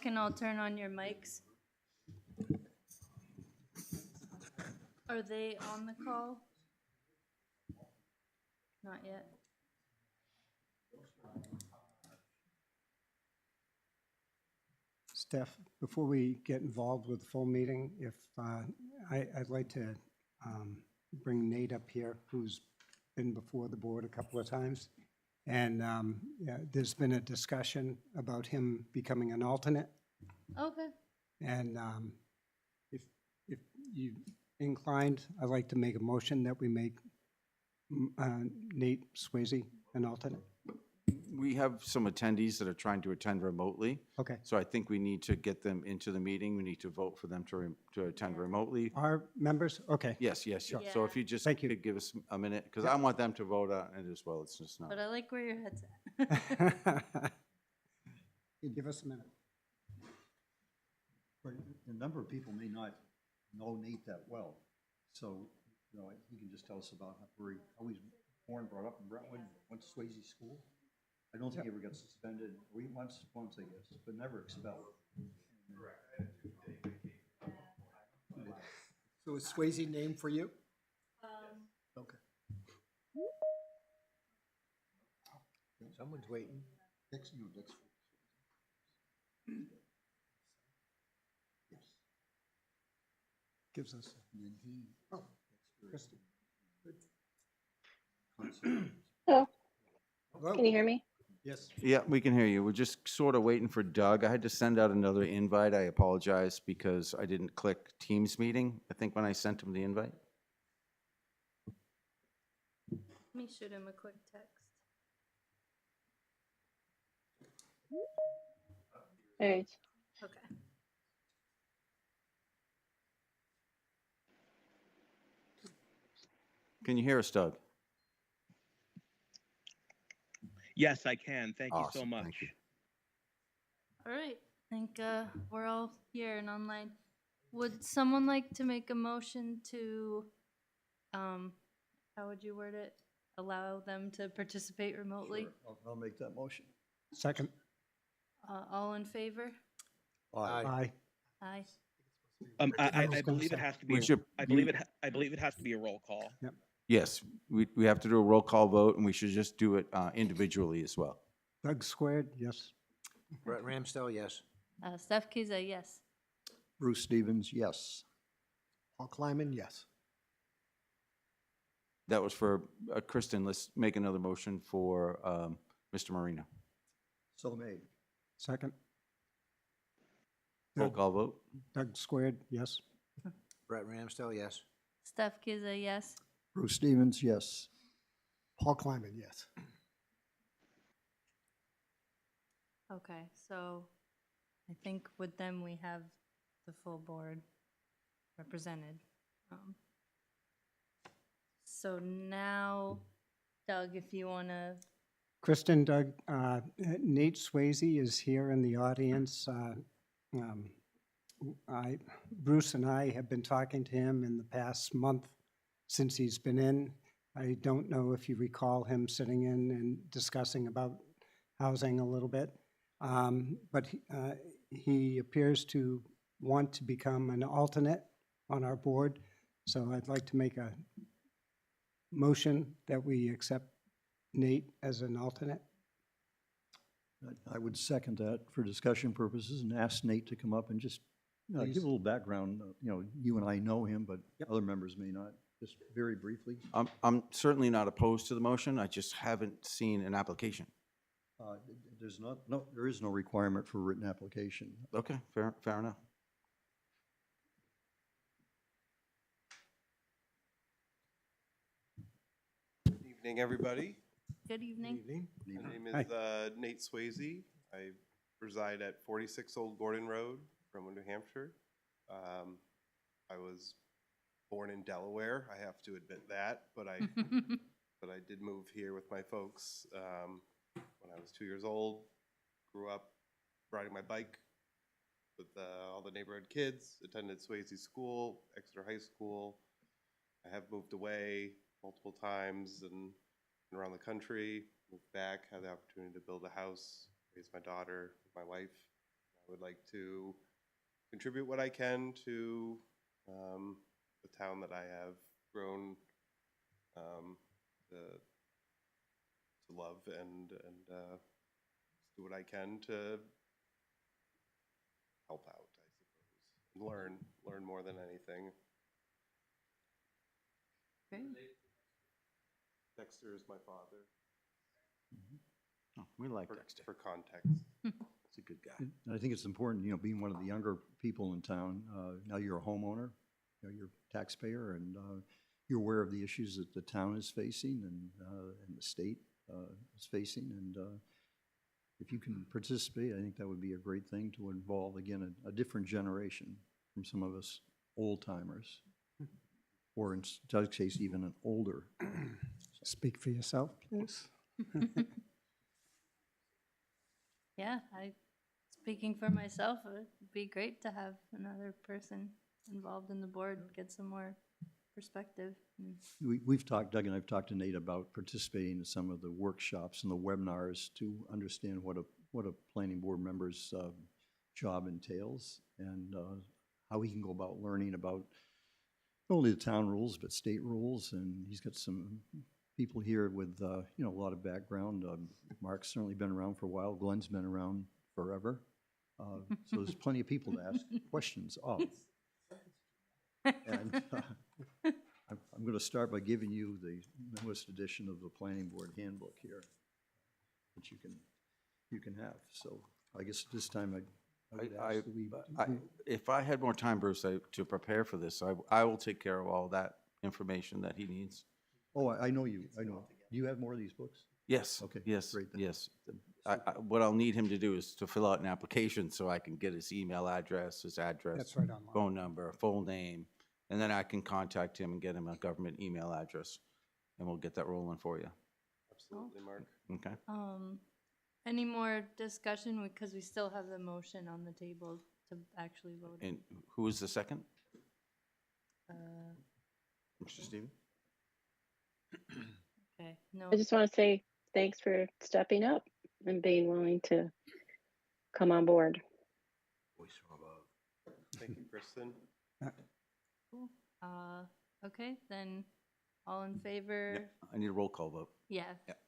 can all turn on your mics. Are they on the call? Not yet. Steph, before we get involved with the full meeting, if I'd like to bring Nate up here, who's been before the board a couple of times. And yeah, there's been a discussion about him becoming an alternate. Okay. And if you inclined, I'd like to make a motion that we make Nate Swayze an alternate. We have some attendees that are trying to attend remotely. Okay. So I think we need to get them into the meeting. We need to vote for them to attend remotely. Our members? Okay. Yes, yes, yes. So if you just Thank you. could give us a minute, because I want them to vote on it as well. It's just not. But I like where your head's at. You give us a minute. Right, a number of people may not know Nate that well, so, you know, he can just tell us about how he was born, brought up in Brentwood, went to Swayze School. I don't think he ever got suspended, once I guess, but never expelled. So is Swayze named for you? Okay. Someone's waiting. Dick's. Gives us. And then he. Oh, Kristen. Hello, Hello? can you hear me? Yes. Yeah, we can hear you. We're just sort of waiting for Doug. I had to send out another invite. I apologize because I didn't click Teams meeting, I think, when I sent him the invite. Let me shoot him a quick text. All right. Okay. Can you hear us, Doug? Yes, I can. Thank you so Awesome, much. thank you. All right. I think we're all here and online. Would someone like to make a motion to, how would you word it? Allow them to participate remotely? Sure, I'll make that motion. Second. All in favor? Aye. Aye. I was gonna believe say, it has to be. we should- I believe it has to be a roll call. Yes, we have to do a roll call vote, and we should just do it individually as well. Doug squared, yes. Brett Ramsdell, yes. Steph Kiza, yes. Bruce Stevens, yes. Paul Kleiman, yes. That was for Kristen. Let's make another motion for Mr. Marino. So made. Second. Roll call vote. Doug squared, yes. Brett Ramsdell, yes. Steph Kiza, yes. Bruce Stevens, yes. Paul Kleiman, yes. Okay, so I think with them, we have the full board represented. So now, Doug, if you want to, Kristen, Doug, Nate Swayze is here in the audience. Bruce and I have been talking to him in the past month since he's been in. I don't know if you recall him sitting in and discussing about housing a little bit. But he appears to want to become an alternate on our board. So I'd like to make a motion that we accept Nate as an alternate. I would second that for discussion purposes and ask Nate to come up and just give a little background. You know, you and I know him, but other members may not. Just very briefly. I'm certainly not opposed to the motion. I just haven't seen an application. There is no requirement for written application. Okay, fair enough. Good evening, everybody. good evening. My name is Hi. Nate Swayze. I reside at 46 Old Gordon Road, Brentwood, New Hampshire. I was born in Delaware. I have to admit that, but I did move here with my folks when I was 2 years old. Grew up riding my bike with all the neighborhood kids. Attended Swayze School, Exeter High School. I have moved away multiple times and been around the country. Moved back, had the opportunity to build a house, raise my daughter, my wife. I would like to contribute what I can to the town that I have grown to love and do what I can to help out, I suppose. Learn more than anything. Great. Dexter is my father, Oh, we like for, Dexter. for context. He's a good guy. And I think it's important, being one of the younger people in town, now you're a homeowner, you're a taxpayer, and you're aware of the issues that the town is facing and the state is facing, and if you can participate, I think that would be a great thing to involve, again, a different generation from some of us old-timers, or in Doug's case, even an older. Speak for yourself, please. Yeah, speaking for myself, it would be great to have another person involved in the board, get some more perspective. We've talked, Doug and I've talked to Nate about participating in some of the workshops and the webinars to understand what a planning board member's job entails, and how he can go about learning about not only the town rules, but state rules. And he's got some people here with, a lot of background. Mark's certainly been around for a while. Glenn's been around forever. So there's plenty of people to ask questions of. And I'm going to start by giving you the newest edition of the Planning Board Handbook here, which you can have. So I guess this time I would ask that we. If I had more time, Bruce, to prepare for this, I will take care of all that information that he needs. Oh, I know you. I know. Do you have more of these books? Yes. Okay, Yes. great then. Yes. What I'll need him to do is to fill out an application so I can get his email address, That's right online. phone number, full name, and then I can contact him and get him a government email address, and we'll get that rolling for you. Absolutely, Mark. Okay. Any more discussion, because we still have the motion on the table to actually vote. And who is the second? Uh, Mr. Steven? Okay, no, I just want to say thanks for stepping up and being willing to come on board. Thank you, Kristen. cool. Okay, then, all in favor? I need a roll call vote. Yeah. Yep.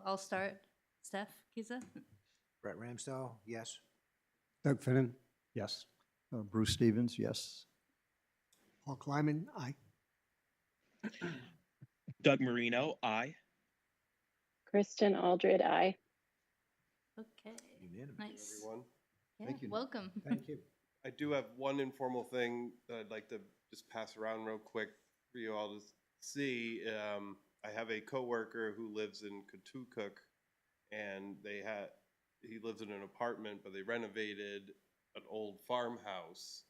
I'll start. Steph Kiza? Brett Ramsdell, yes. Doug Finnan? Yes. Bruce Stevens, yes. Paul Kleiman, aye. Doug Marino, aye. Kristen Aldred, aye. Okay, Unanimous. nice. Everyone. Yeah, Thank you. welcome. Thank you. I do have one informal thing that I'd like to just pass around real quick for you all to see. I have a coworker who lives in Katukook, and he lives in an apartment, but they renovated an old farmhouse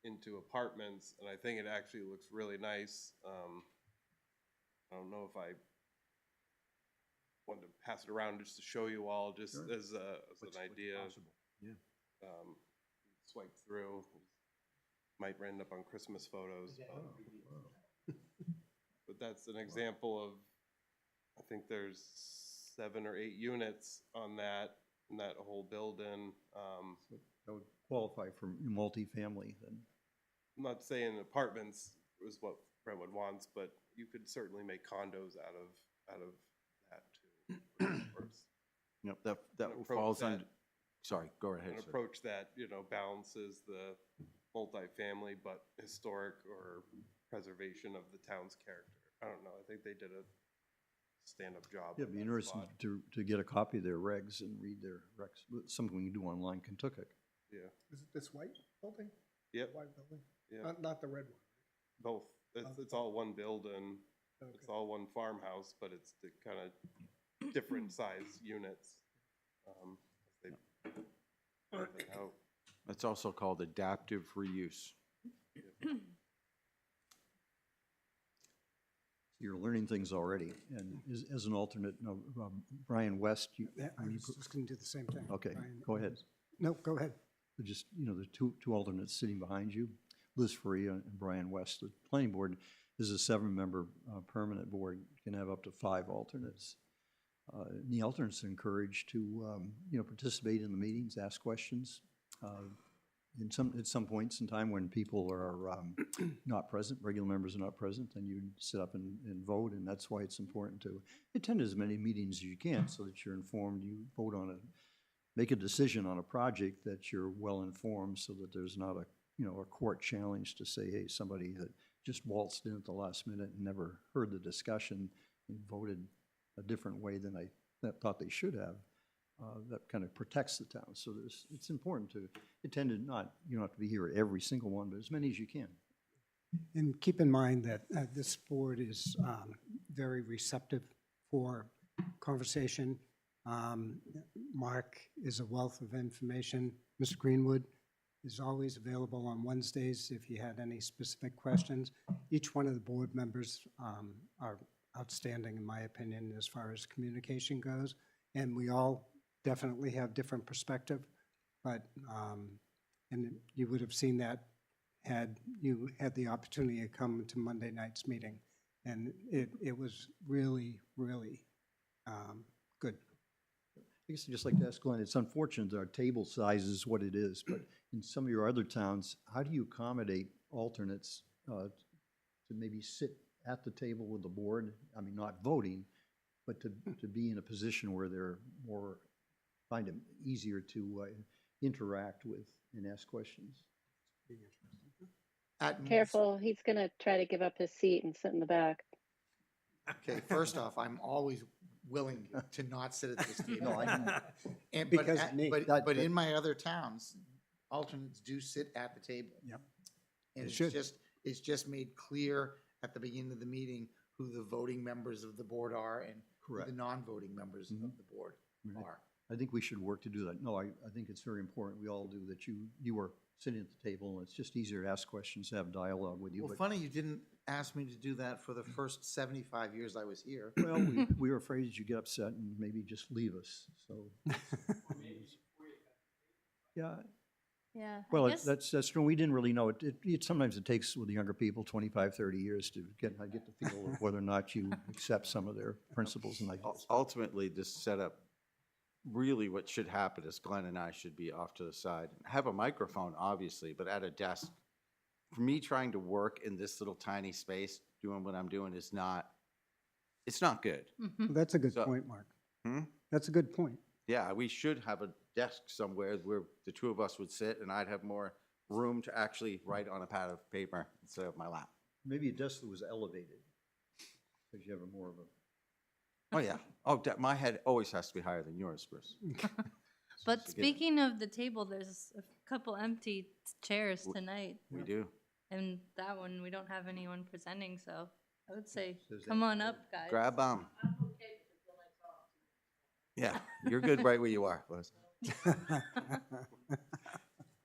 into apartments, and I think it actually looks really nice. I don't know if I wanted to pass it around just to show you all, just Sure. as an idea. Yeah. Swipe through, might end up on Christmas photos. But that's an example of, I think there's 7 or 8 units on that, in that whole building. That would qualify for multifamily then. I'm not saying apartments is what Brentwood wants, but you could certainly make condos out of that too. Yep, that approach falls that. under, sorry, go ahead. An sir. approach that, balances the multifamily but historic or preservation of the town's character. I don't know, I think they did a stand-up job. Yeah, on it'd be that interesting spot. to get a copy of their regs and read their regs, something we can do online, Kentucky. Yeah, Is it this white building? yep, White building? yeah, Not the red one. both. It's all one building, Okay. it's all one farmhouse, but it's the kind of different size units. They carve it out. It's also called adaptive reuse. You're learning things already, and as an alternate, no, Brian West, I was just going to do the same thing. Okay, Brian. go ahead. No, go ahead. Just, the two alternates sitting behind you, Liz Faria and Brian West. The planning board is a 7-member permanent board, can have up to 5 alternates. And the alternates are encouraged to, participate in the meetings, ask questions. At some points in time when people are not present, regular members are not present, then you sit up and vote, and that's why it's important to attend as many meetings as you can so that you're informed, you vote on it, make a decision on a project that you're well informed so that there's not a court challenge to say, hey, somebody that just waltzed in at the last minute and never heard the discussion and voted a different way than I thought they should have. That kind of protects the town. So it's important to attend it. You don't have to be here at every single one, but as many as you can. And keep in mind that this board is very receptive for conversation. Mark is a wealth of information. Mr. Greenwood is always available on Wednesdays if you had any specific questions. Each one of the board members are outstanding, in my opinion, as far as communication goes. And we all definitely have different perspective, but, and you would have seen that had you had the opportunity to come to Monday night's meeting. And it was really, really good. I guess I'd just like to ask Glenn, it's unfortunate that our table size is what it is, but in some of your other towns, how do you accommodate alternates to maybe sit at the table with the board? I mean, not voting, but to be in a position where they're find it easier to interact with and ask questions. Careful, he's gonna try to give up his seat and sit in the back. Okay, first off, I'm always willing to not sit at this table. No, I know. And, Because of me. but in my other towns, alternates do sit at the table. Yep. And They should. it's just made clear at the beginning of the meeting who the voting members of the board are and who Correct. the non-voting members of the board Right. are. I think we should work to do that. No, I think it's very important. We all do that. You are sitting at the table, and it's just easier to ask questions, have dialogue with you. Well, but- funny you didn't ask me to do that for the first 75 years I was here. Well, we were afraid that you'd get upset and maybe just leave us, so. Yeah, Yeah. well, I guess, that's true. We didn't really know. Sometimes it takes with the younger people 25, 30 years to get the feel of whether or not you accept some of their principles and ideas. Ultimately, this setup, really what should happen is Glenn and I should be off to the side. Have a microphone, obviously, but at a desk. For me, trying to work in this little tiny space, doing what I'm doing it's not good. Well, that's a good So- point, Mark. Hmm? That's a good point. Yeah, we should have a desk somewhere where the two of us would sit and I'd have more room to actually write on a pad of paper instead of my lap. Maybe a desk that was elevated, because you have more of a. Oh, yeah. Oh, my head always has to be higher than yours, Bruce. but It's a given. speaking of the table, there's a couple empty chairs tonight. We do. And that one, we don't have anyone presenting, so I would say, Says come that. on up, guys. Grab Yeah, you're good right where you are, Liz.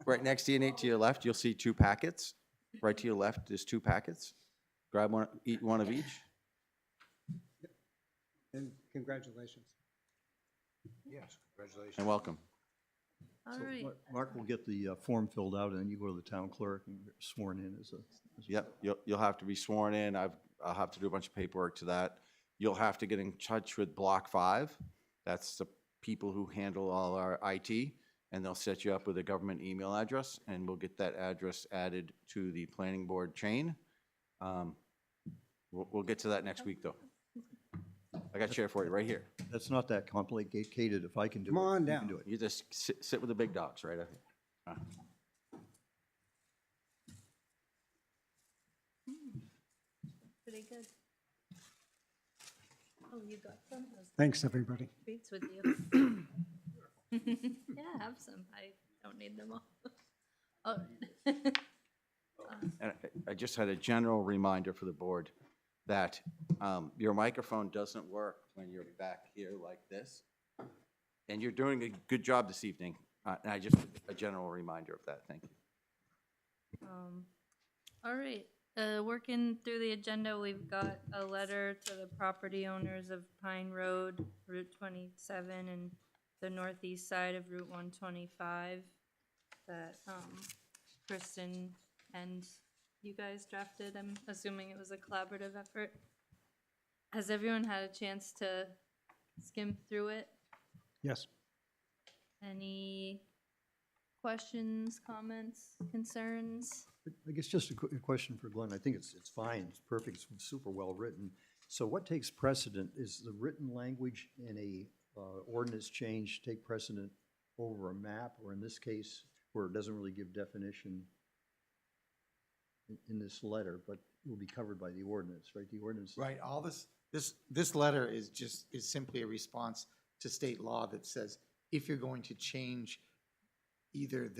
Right next to you, Nate, to your left, you'll see 2 packets. Right to your left, there's 2 packets. Grab one, eat one of each. And congratulations. Yes, congratulations. And welcome. All So right. Mark will get the form filled out, and then you go to the town clerk and get sworn in as a. Yep, you'll have to be sworn in. I'll have to do a bunch of paperwork to that. You'll have to get in touch with Block 5. That's the people who handle all our IT, and they'll set you up with a government email address, and we'll get that address added to the planning board chain. We'll get to that next week, though. I got a chair for you right here. That's not that complicated. If I can do it. Come on you down. can do it. You just sit with the big dogs right up here. Pretty good. Oh, you got some? Those Thanks, everybody. treats with you. Yeah, have some. I don't need them all. Oh. And I just had a general reminder for the board that your microphone doesn't work when you're back here like this. And you're doing a good job this evening. And I just, a general reminder of that. Thank you. All right, working through the agenda, we've got a letter to the property owners of Pine Road, Route 27, and the northeast side of Route 125 that Kristen and you guys drafted. I'm assuming it was a collaborative effort. Has everyone had a chance to skim through it. Yes. Any questions, comments, concerns? I guess just a question for Glenn. I think it's fine, it's perfect, it's super well written. So what takes precedent? Is the written language in a ordinance change take precedent over a map, or in this case, where it doesn't really give definition in this letter, but will be covered by the ordinance, right? The ordinance. Right, all this letter is simply a response to state law that says if you're going to change either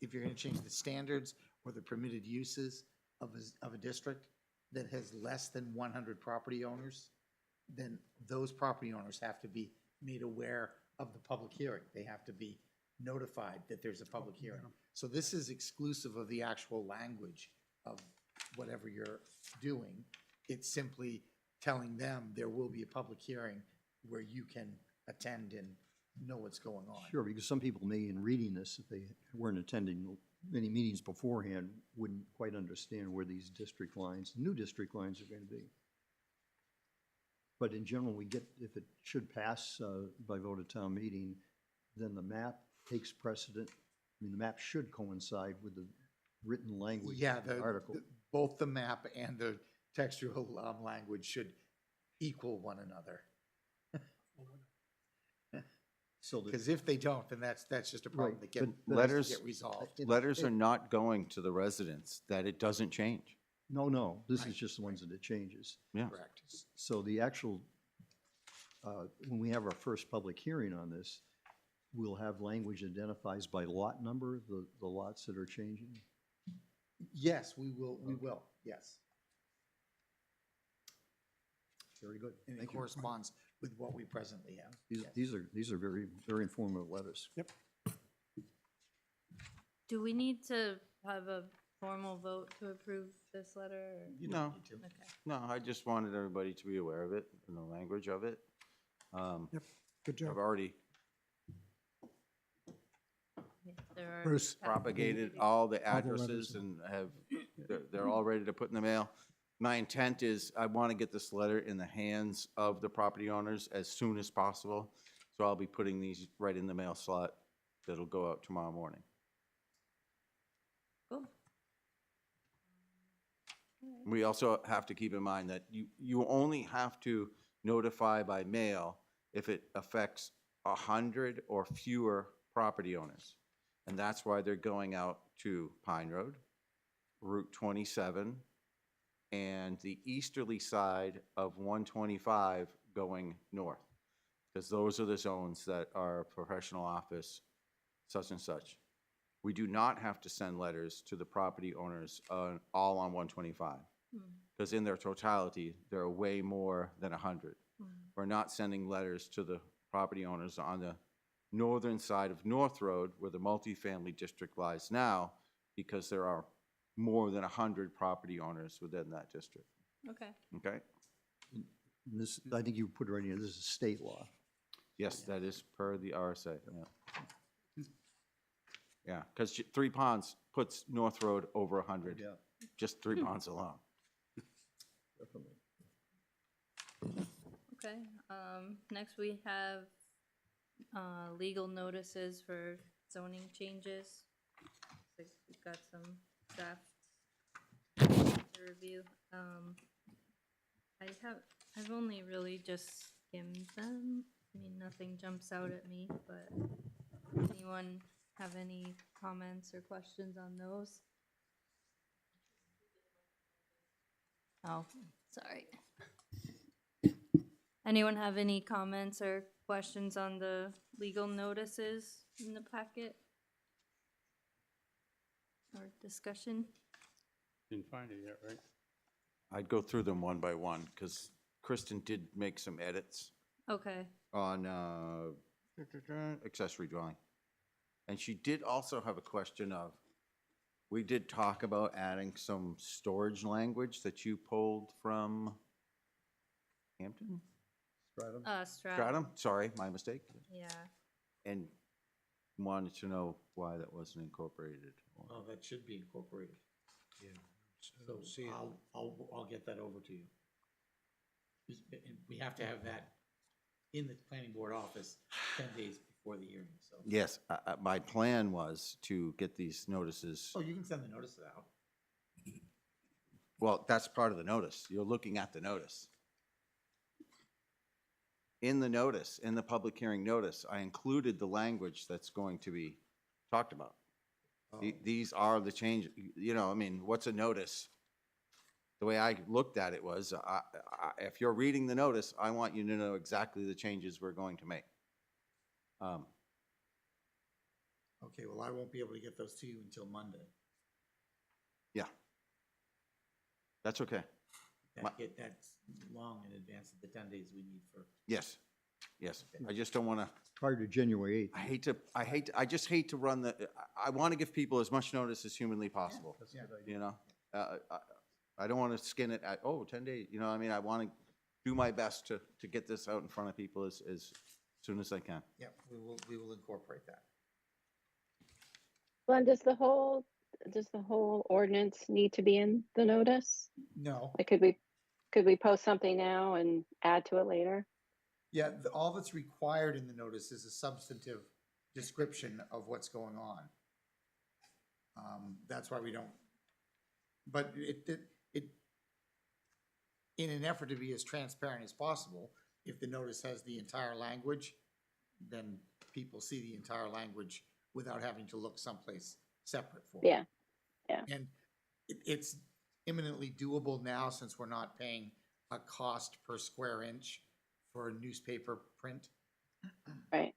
if you're gonna change the standards or the permitted uses of a district that has less than 100 property owners, then those property owners have to be made aware of the public hearing. They have to be notified that there's a public hearing. So this is exclusive of the actual language of whatever you're doing. It's simply telling them there will be a public hearing where you can attend and know what's going on. Sure, because some people may, in reading this, if they weren't attending many meetings beforehand, wouldn't quite understand where these district lines, new district lines are going to be. But in general, we get, if it should pass by vote at town meeting, then the map takes precedent. I mean, the map should coincide with the written language Yeah, of the article. both the map and the textual language should equal one another. So that, Because if they don't, then that's just a problem Right, that but has to letters- get resolved. Letters are not going to the residents that it doesn't change. no, this is Right, just the ones that it changes. Yeah. Correct. So the actual, when we have our first public hearing on this, we'll have language identifies by lot number, the lots that are changing. Yes, we will, yes. Very good. And it Thank you. corresponds with what we presently have. Yes. These are very, very informative letters. Yep. Do we need to have a formal vote to approve this letter? Or? You No. don't need to. Okay. No, I just wanted everybody to be aware of it and the language of it. Good job. I've already Yeah, there are Bruce. propagated all the letters. addresses and they're all ready to put in the mail. My intent is I want to get this letter in the hands of the property owners as soon as possible. So I'll be putting these right in the mail slot that'll go out tomorrow morning. Cool. We also have to keep in mind that you only have to notify by mail if it affects 100 or fewer property owners. And that's why they're going out to Pine Road, Route 27, and the easterly side of 125 going north. Because those are the zones that are professional office, such and such. We do not have to send letters to the property owners all on 125. Because in their totality, there are way more than 100. We're not sending letters to the property owners on the northern side of North Road, where the multifamily district lies now, because there are more than 100 property owners within that district. Okay. Okay? And this, I think you put it right here, this is state law. Yes, that is per the RSA, yeah. Yeah, because Three Ponds puts North Road over 100, Yeah, just Three Ponds alone. definitely. Okay. Next we have legal notices for zoning changes. So we've got some drafts to review. I've only really just skimmed them. I mean, nothing jumps out at me, but anyone have any comments or questions on those? Oh, sorry. Anyone have any comments or questions on the legal notices in the packet? Or discussion? Didn't find it yet, right? I'd go through them one by one, because Kristen did make some edits Okay, on accessory dwelling. And she did also have a question of, we did talk about adding some storage language that you pulled from Hampton? Stratum? Stratum, sorry, my mistake. yeah. And wanted to know why that wasn't incorporated. Oh, that should be incorporated. Yeah. So I'll get that over to you. We have to have that in the planning board office 10 days before the hearing, so. Yes, my plan was to get these notices. Oh, you can send the notices out. Well, that's part of the notice. You're looking at the notice. In the notice, in the public hearing notice, I included the language that's going to be talked about. These are the changes, I mean, what's a notice? The way I looked at it was, if you're reading the notice, I want you to know exactly the changes we're going to make. Okay, well, I won't be able to get those to you until Monday. Yeah. That's okay. That's long in advance of the 10 days we need for. Yes, yes. I just don't want to. Prior to January 8th. I just hate to run I want to give people as much notice as humanly possible, That's a good idea. you know? I don't want to skin it at, 10 days, I mean, I want to do my best to get this out in front of people as soon as I can. Yeah, we will incorporate that. Glenn, does the whole ordinance need to be in the notice? No, Like, could we post something now and add to it later? yeah, all that's required in the notice is a substantive description of what's going on. That's why we don't, but it, in an effort to be as transparent as possible, if the notice has the entire language, then people see the entire language without having to look someplace separate for it. Yeah. And it's imminently doable now since we're not paying a cost per square inch for a newspaper print. Right.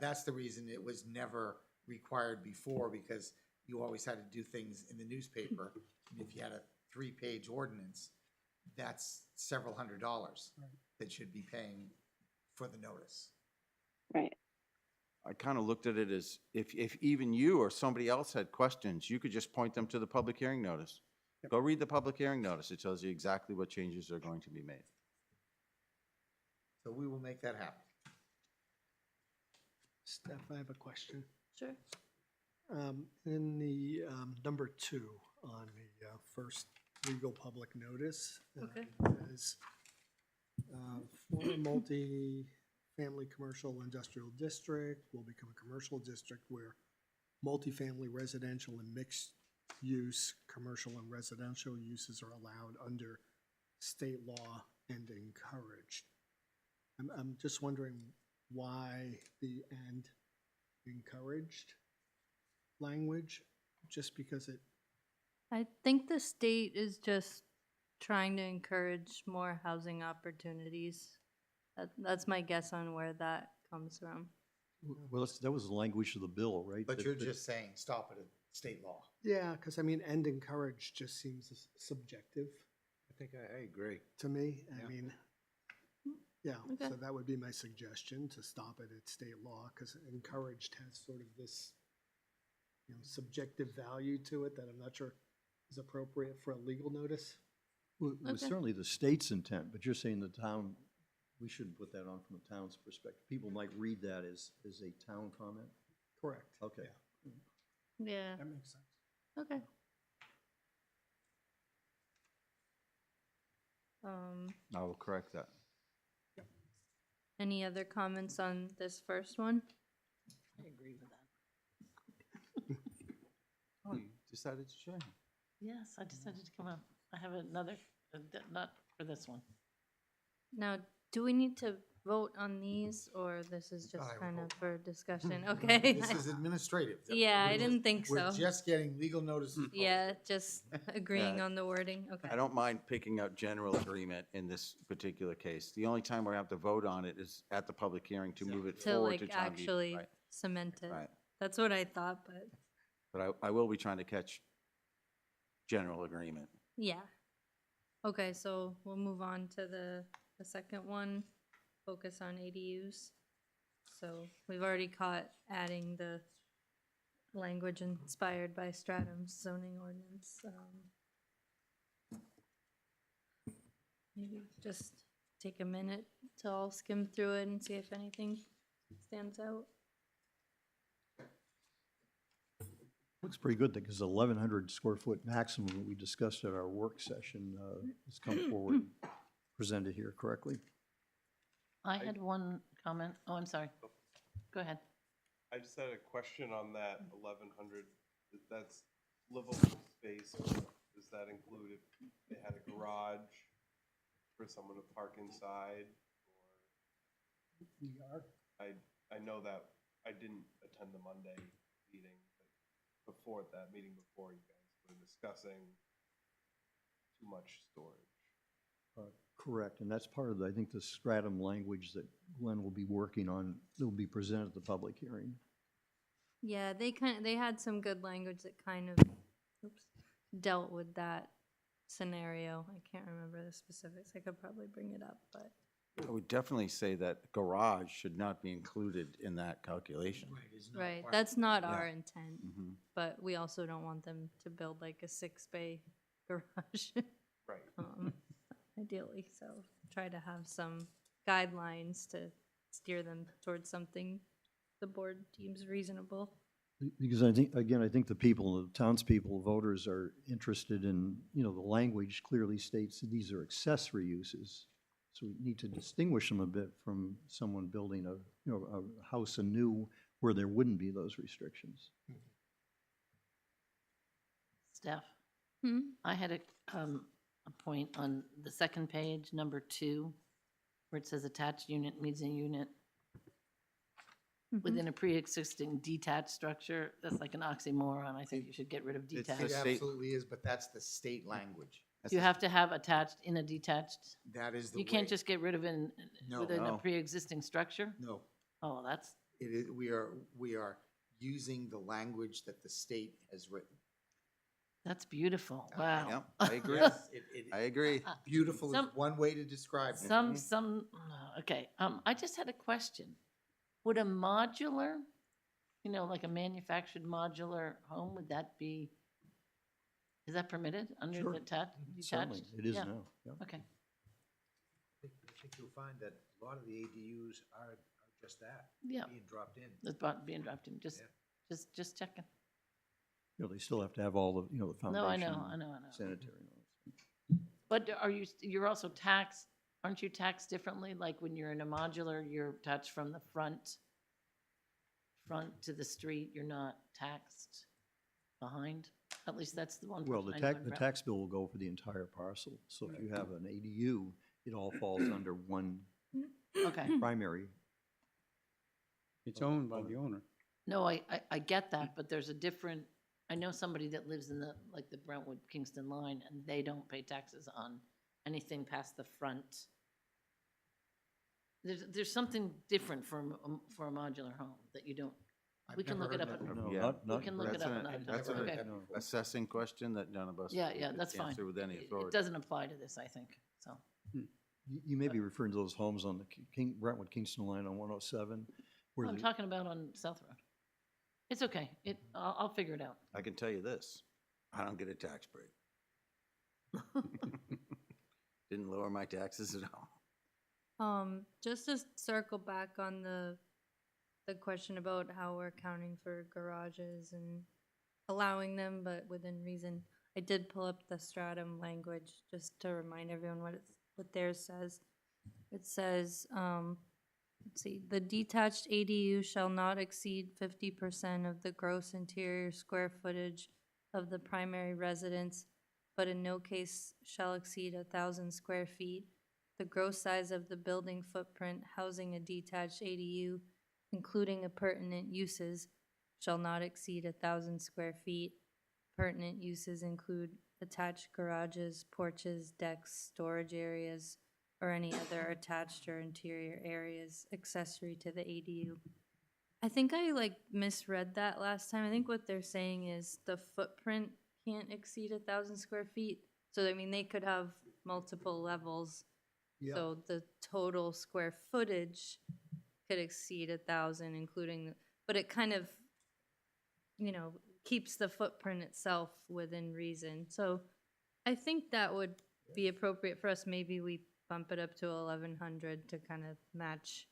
That's the reason it was never required before, because you always had to do things in the newspaper. And if you had a 3-page ordinance, that's several $100s that should be paying for the notice. Right. I kind of looked at it as if even you or somebody else had questions, you could just point them to the public hearing notice. Go read the public hearing notice. It tells you exactly what changes are going to be made. So we will make that happen. Steph, I have a question. Sure. In the number 2 on the first legal public notice, Okay. it says, for a multi-family commercial industrial district will become a commercial district where multifamily residential and mixed use commercial and residential uses are allowed under state law and encouraged. I'm just wondering why the "and encouraged" language, just because it, I think the state is just trying to encourage more housing opportunities. That's my guess on where that comes from. Well, that was the language of the bill, right? But That- you're that- just saying, stop it at state law. yeah, because I mean, "and encouraged" just seems subjective I think I agree. to me. I Yeah. mean, yeah, Okay. so that would be my suggestion, to stop it at state law, because encouraged has sort of this, subjective value to it that I'm not sure is appropriate for a legal notice. Well, it was Okay. certainly the state's intent, but you're saying the town, we shouldn't put that on from the town's perspective. People might read that as a town comment? Correct. Okay. Yeah. That makes sense. Okay. I will correct that. Any other comments on this first one? I agree with that. Oh, you decided to share. Yes, I decided to come up. I have another, not for this one. Now, do we need to vote on these, or this is just I would kind of vote. for discussion? Okay. This is administrative. Yeah, I We're didn't think We're so. just getting legal notices. Yeah, just agreeing Yeah. on the wording, okay. I don't mind picking out general agreement in this particular case. The only time we have to vote on it is at the public hearing to move it To forward to like town meeting. actually Right, cement it. right. That's what I thought, but But I will be trying to catch general agreement. yeah. Okay, so we'll move on to the second one, focus on ADUs. So we've already caught adding the language inspired by Stratham's zoning ordinance. Maybe just take a minute to all skim through it and see if anything stands out. Looks pretty good, because 1,100 square foot maximum that we discussed at our work session has come forward, presented here correctly. I had one comment. Oh, I'm sorry. Go ahead. I just had a question on that 1,100, that's livable space. Does that include if they had a garage for someone to park inside? Or I know that I didn't attend the Monday meeting, but before that meeting before, you guys were discussing too much storage. Correct, and that's part of, I think, the stratum language that Glenn will be working on, that will be presented at the public hearing. Yeah, they had some good language that kind of, oops, dealt with that scenario. I can't remember the specifics. I could probably bring it up, but. I would definitely say that garage should not be included in that calculation. Right, that's not Yeah. our intent, Mhm. but we also don't want them to build like a 6-bay garage. Right. Ideally, so try to have some guidelines to steer them towards something the board deems reasonable. Because I think, again, I think the people, the townspeople, voters are interested in, the language clearly states that these are accessory uses. So we need to distinguish them a bit from someone building a house anew where there wouldn't be those restrictions. Steph, Hmm? I had a point on the second page, number 2, where it says attached unit means a unit within a pre-existing detached structure. That's like an oxymoron. I think you should get rid of It detached. absolutely is, but that's the state language. You have to have attached in a detached. That is the You can't way- just get rid of No. within a No. pre-existing structure? No, Oh, that's, it is, we are using the language that the state has written. that's beautiful. Wow. Yeah, I agree. Yes, I agree. Beautiful is Some- one way to describe it. Okay, I just had a question. Would a modular, like a manufactured modular home, would that be, is that permitted under Sure. the detached? Certainly, it is Yeah. now. Yeah. Okay, I think you'll find that a lot of the ADUs are just that, yeah, being dropped in. that's being dropped in, just, Yeah. just checking. They still have to have all the, the foundation. No, I know. Sanitary. and all that. But you're also taxed, aren't you taxed differently? Like when you're in a modular, you're taxed from the front to the street, you're not taxed behind? At least that's the one. Well, person the I know tax, in the Brentwood. tax bill will go for the entire parcel. So if you have an ADU, it all falls under one Okay, primary. It's owned by the owner. no, I get that, but there's a different, I know somebody that lives in the Brentwood Kingston line, and they don't pay taxes on anything past the front. There's something different for a modular home that you don't, we can look it up. No, Yeah. not We can look it That's up an- another time. that's an Okay. assessing question that none of us. Yeah, could that's fine. answer with any It authority. doesn't apply to this, I think, so. You may be referring to those homes on the Brentwood Kingston line on 107. Where I'm the- talking about on South Road. It's okay, I'll figure it out. I can tell you this, I don't get a tax break. Didn't lower my taxes at all. Just to circle back on the question about how we're accounting for garages and allowing them, but within reason. I did pull up the stratum language just to remind everyone what theirs says. It says, let's see, the detached ADU shall not exceed 50% of the gross interior square footage of the primary residence, but in no case shall exceed 1,000 square feet. The gross size of the building footprint housing a detached ADU, including appurtenant uses, shall not exceed 1,000 square feet. Pertinent uses include attached garages, porches, decks, storage areas, or any other attached or interior areas accessory to the ADU. I think I misread that last time. I think what they're saying is the footprint can't exceed 1,000 square feet. So I mean, they could have multiple levels. Yeah. So the total square footage could exceed 1,000, including, but it kind of, keeps the footprint itself within reason. So I think that would be appropriate for us. Maybe we bump it up to 1,100 to kind of match.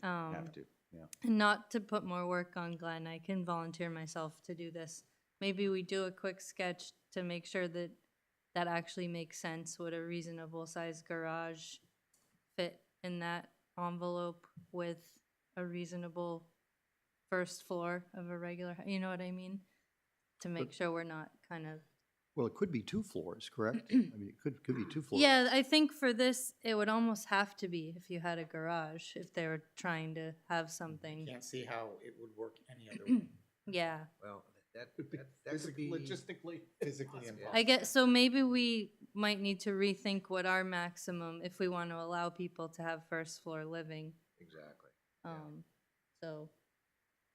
Have to, yeah. And not to put more work on Glenn, I can volunteer myself to do this. Maybe we do a quick sketch to make sure that actually makes sense, what a reasonable size garage fit in that envelope with a reasonable first floor of a regular, you know what I mean? To make sure we're not kind of. Well, it could be 2 floors, correct? I mean, it could be 2 floors. Yeah, I think for this, it would almost have to be if you had a garage, if they were trying to have something. Can't see how it would work any other way. Yeah, Well, that Could be could be. logistically. Physically Yeah. impossible. I guess, so maybe we might need to rethink what our maximum, if we want to allow people to have first floor living. Exactly. Yeah. So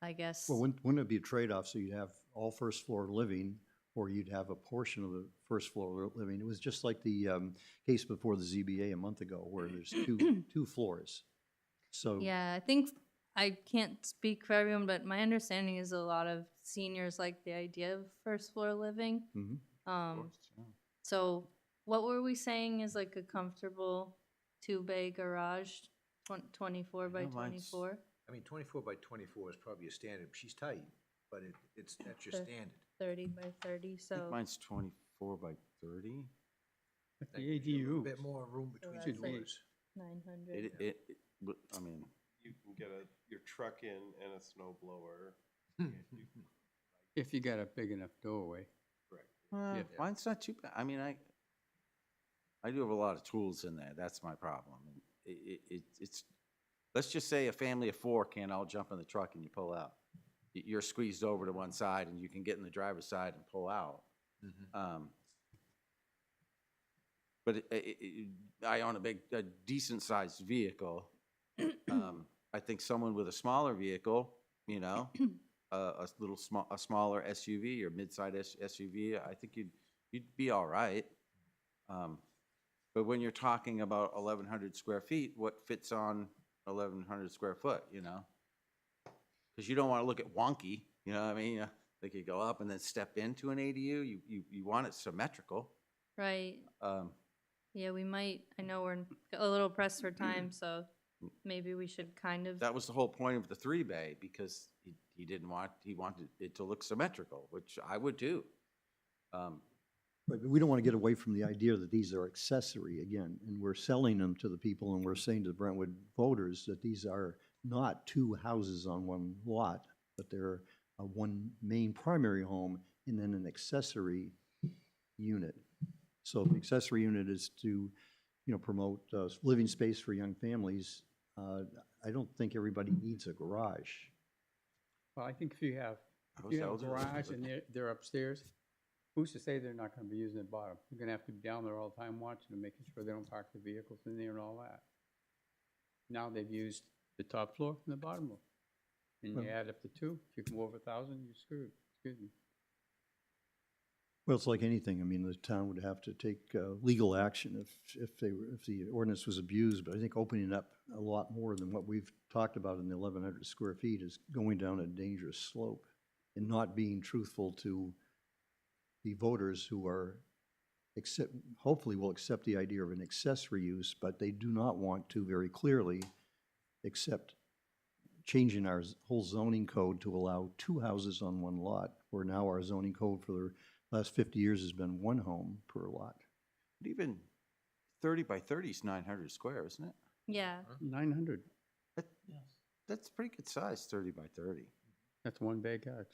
I guess. Well, wouldn't it be a trade-off, so you'd have all first floor living, or you'd have a portion of the first floor living? It was just like the case before the ZBA a month ago, where there's two floors. So. Yeah, I think, I can't speak for everyone, but my understanding is a lot of seniors like the idea of first floor living. Mhm. So what were we saying is like a comfortable 2-bay garage, 24 by know mine's- 24? I mean, 24 by 24 is probably a standard. She's tight, but that's your Sure. standard. 30 by 30, I think so. mine's 24 by 30. That's That the gives you a ADU. bit more room between that's the like- doors. 900. I mean, You can get your truck in and a snow blower. If you got a big enough doorway. yeah, mine's not too bad. I mean, I do have a lot of tools in there. That's my problem. It's, let's just say a family of 4 can't all jump in the truck and you pull out. You're squeezed over to one side and you can get in the driver's side and pull out. But I own a decent sized vehicle. I think someone with a smaller vehicle, you know, a smaller SUV or mid-size SUV, I think you'd be all right. But when you're talking about 1,100 square feet, what fits on 1,100 square foot, you know? Because you don't want to look at wonky, you know what I mean? They could go up and then step into an ADU. You want it symmetrical. Right. Yeah, we might, I know we're a little pressed for time, so maybe we should kind of. That was the whole point of the 3-bay, because he wanted it to look symmetrical, which I would too. But we don't want to get away from the idea that these are accessory again, and we're selling them to the people, and we're saying to the Brentwood voters that these are not 2 houses on one lot, but they're one main primary home and then an accessory unit. So if the accessory unit is to, you know, promote living space for young families, I don't think everybody needs a garage. Well, I think if you have How's a houses? garage and they're upstairs, who's to say they're not gonna be using the bottom? You're gonna have to be down there all the time watching and making sure they don't park the vehicles in there and all that. Now they've used the top floor and the bottom floor. And you Well- add up the 2, if you can go over 1,000, you're screwed, excuse me. Well, it's like anything. I mean, the town would have to take legal action if the ordinance was abused. But I think opening up a lot more than what we've talked about in the 1,100 square feet is going down a dangerous slope and not being truthful to the voters who are hopefully will accept the idea of an accessory use, but they do not want to very clearly accept changing our whole zoning code to allow 2 houses on one lot, where now our zoning code for the last 50 years has been 1 home per lot. But even 30 by 30 is 900 square, isn't it? Yeah, 900, That's pretty good size, 30 by 30. that's one big garage.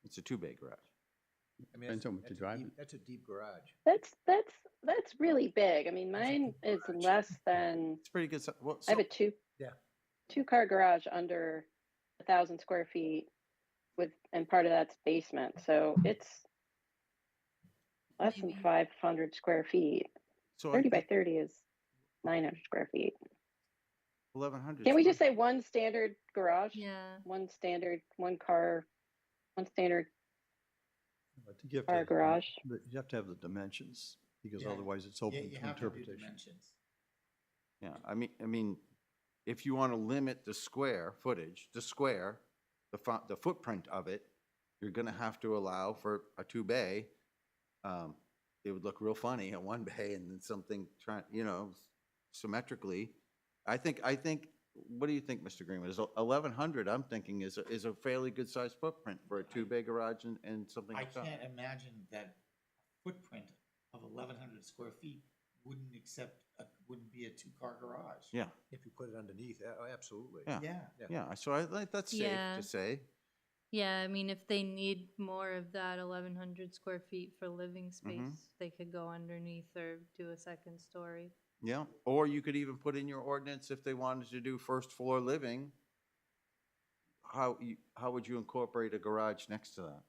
It's a 2-bay garage. I mean, Depends on what you drive it. that's a deep garage. That's really big. I mean, That's a mine big is garage. less than, It's pretty good size. Well, I have a so- Yeah. 2-car garage under 1,000 square feet and part of that's basement. So it's less than 500 square feet. so 30 by 30 is 900 square feet. 1,100. Can't we just say one standard garage? yeah. One standard, one standard I think you have to car have- garage. but you have to have the dimensions, because Yeah. otherwise it's Yeah, open you to have to do interpretation. dimensions. Yeah, I mean, if you want to limit the square footage, the footprint of it, you're gonna have to allow for a 2-bay. It would look real funny at 1-bay and then something symmetrically. I think, what do you think, Mr. Greenwood? Is 1,100, I'm thinking, is a fairly good sized footprint for a 2-bay garage and something I like that? can't imagine that footprint of 1,100 square feet wouldn't accept, wouldn't be a two-car garage. Yeah, If you put it underneath, absolutely. yeah, Yeah. yeah. So I think that's safe Yeah. to say. Yeah, I mean, if they need more of that 1,100 square feet for living space, they could go underneath or do a second story. Yeah, or you could even put in your ordinance if they wanted to do first floor living. How would you incorporate a garage next to that?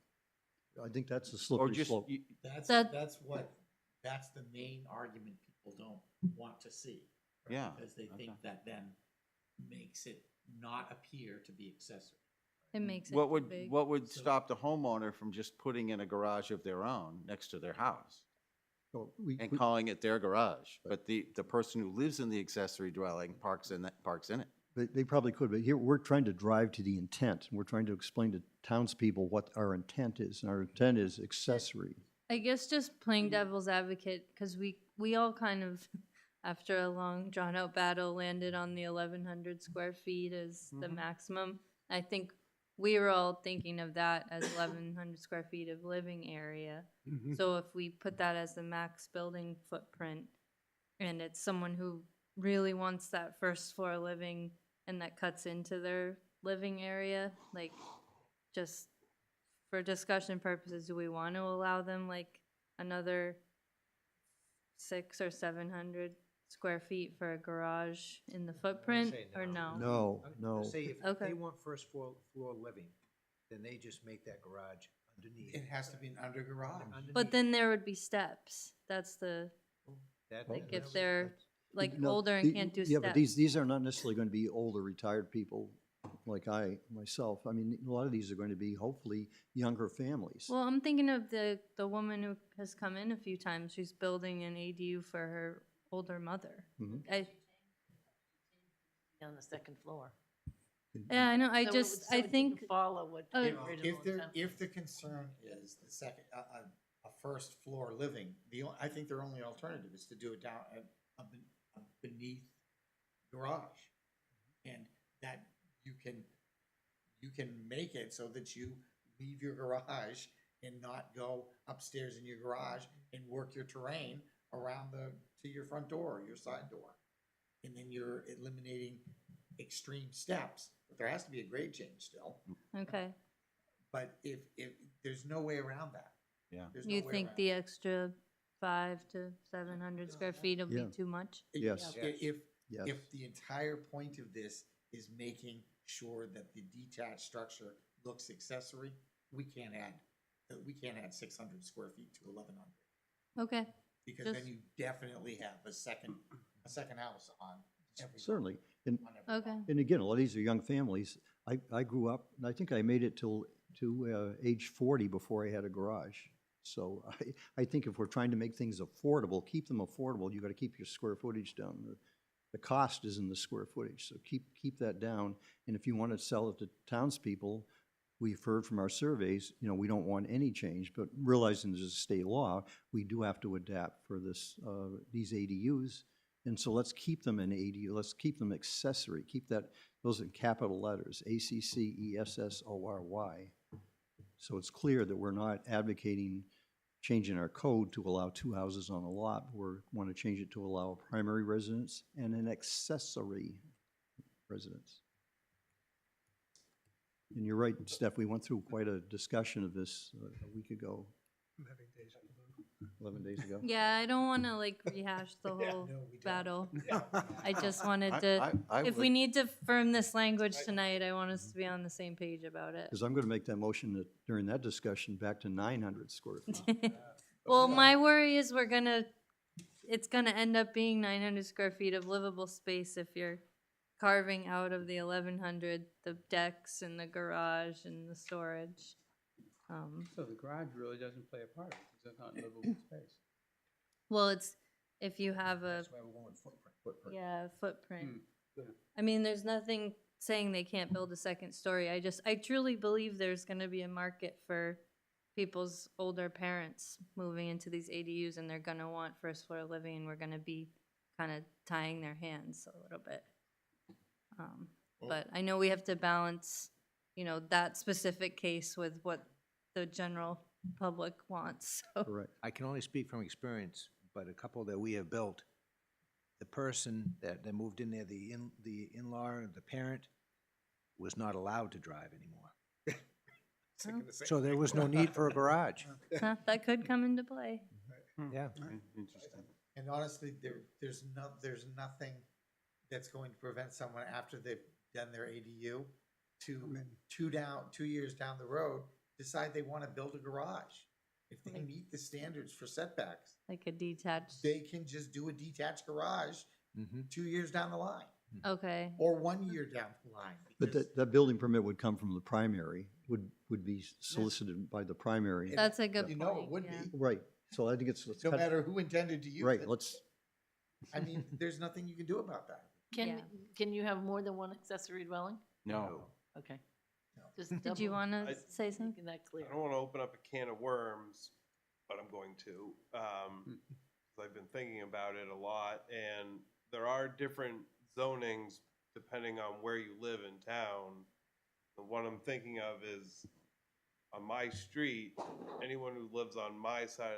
I think that's a Or slippery just, slope. That's, That- that's the main argument people don't want to see. right? Yeah, Because they think okay. that then makes it not appear to be accessory. It makes it what too would, big. what would So- stop the homeowner from just putting in a garage of their own next to their house So and calling it their garage? But the person who lives in the accessory dwelling parks in it. They probably could, but here, we're trying to drive to the intent, and we're trying to explain to townspeople what our intent is, and our intent is accessory. I guess just playing devil's advocate, because we all kind of, after a long drawn out battle, landed on the 1,100 square feet as the maximum. I think we were all thinking of that as 1,100 square feet of living area. So if we put that as the max building footprint, and it's someone who really wants that first floor living and that cuts into their living area, like, just for discussion purposes, do we want to allow them like another 600 or 700 square feet for a garage in the footprint, say or no. no? No. Say if Okay. they want first floor living, then they just make that garage underneath. It has to be an under garage. But then there would be steps. That's the, like, if they're like No, older and can't do Yeah, but steps. these are not necessarily going to be older retired people like myself. I mean, a lot of these are going to be hopefully younger families. Well, I'm thinking of the woman who has come in a few times. She's building an ADU for her older mother. Mhm. On the second floor. Yeah, I know. So it would- so I it didn't think, follow what uh, the If original there, intent if the concern is the second, a first floor living, I think their only alternative is to do it down, a beneath garage. And that you can make it so that you leave your garage and not go upstairs in your garage and work your terrain around to your front door or your side door. And then you're eliminating extreme steps, but there has to be a grade change still. okay. But if there's no way around that. Yeah. There's no You way think around the extra 500 to 700 square feet will Yeah. be too much? it. Yes. If the entire point of this is making sure that the detached structure looks accessory, we can't add 600 square feet to 1,100. Okay. Because then Just- you definitely have a second house on every. Certainly. And, on every lot. Okay. and again, a lot of these are young families. I grew up, and I think I made it to age 40 before I had a garage. So I think if we're trying to make things affordable, keep them affordable, you got to keep your square footage down. The cost is in the square footage, so keep that down. And if you want to sell it to townspeople, we've heard from our surveys, we don't want any change, but realizing there's a state law, we do have to adapt for these ADUs. And so let's keep them in ADU, let's keep them accessory, keep those in capital letters, ACCESSORY. So it's clear that we're not advocating changing our code to allow two houses on a lot. We want to change it to allow a primary residence and an accessory residence. And you're right, Steph, we went through quite a discussion of this a week ago, I'm having deja vu. 11 days ago. Yeah, I don't want to like rehash the whole No, we don't. battle. I just wanted to, I if would- we need to firm this language tonight, I want us to be on the same page about it. Because I'm going to make that motion that during that discussion back to 900 square feet. Well, my worry is it's gonna end up being 900 square feet of livable space if you're carving out of the 1,100, the decks and the garage and the storage. So the garage really doesn't play a part, because it's not livable space. Well, it's, if you have a, That's why we're going with footprint. yeah, footprint. Yeah. I mean, there's nothing saying they can't build a second story. I truly believe there's gonna be a market for people's older parents moving into these ADUs, and they're gonna want first floor living, and we're gonna be kind of tying their hands a little bit. But I know we have to balance, that specific case with what the general public wants, so. Correct. I can only speak from experience, but a couple that we have built, the person that moved in there, the in-law, the parent, was not allowed to drive anymore. Oh. So there was no need for a garage. Huh, that could come into play. Yeah. Interesting. And honestly, there's nothing that's going to prevent someone after they've done their ADU to 2 years down the road, decide they want to build a garage. If they meet the standards for setbacks, Like a detached, they can just do a detached garage 2 years down the line, okay. or 1 year down the line. But because that building permit would come from the primary, would be solicited by the primary. That's a good point. You know it would yeah. be, Right, so I think it's. no matter who intended to use Right, it. I mean, there's nothing you can do about that. Yeah. Can you have more than one accessory dwelling? No. Okay. No. Just Did you double want to I- say something? making that clear. I don't want to open up a can of worms, but I'm going to. 'Cause I've been thinking about it a lot, and there are different zonings depending on where you live in town. The one I'm thinking of is on my street, anyone who lives on my side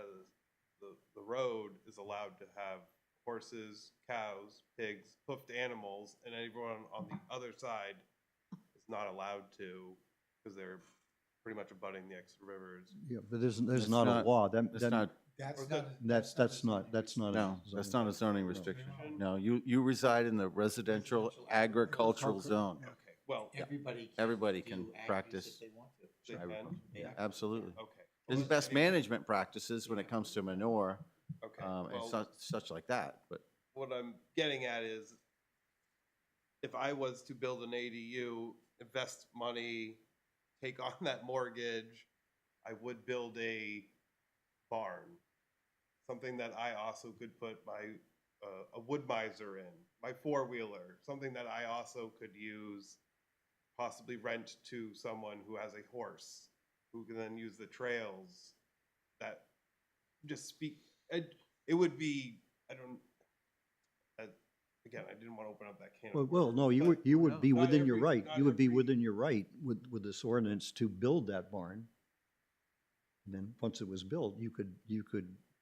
of the road is allowed to have horses, cows, pigs, hoofed animals, and everyone on the other side is not allowed to, because they're pretty much abutting the extra rivers. Yeah, but there's That's not a not- law, That's not, That's Or not. that's not. a no, that's zoning. not a zoning restriction. No, you reside in the residential agricultural zone. Okay, well, Everybody can practice. they can, Yeah, absolutely. okay. There's best management practices when it comes to manure, Okay, and well, such like that, but what I'm getting at is, if I was to build an ADU, invest money, take on that mortgage, I would build a barn. Something that I also could put my, a wood miser in, my four-wheeler, something that I also could use, possibly rent to someone who has a horse, who can then use the trails, that just speak, it would be, I don't, again, I didn't want to open up that can of Well, worms, no, you but would be not within your every- right, not you would be every- within your right with this ordinance to build that barn. And then, once it was built, you could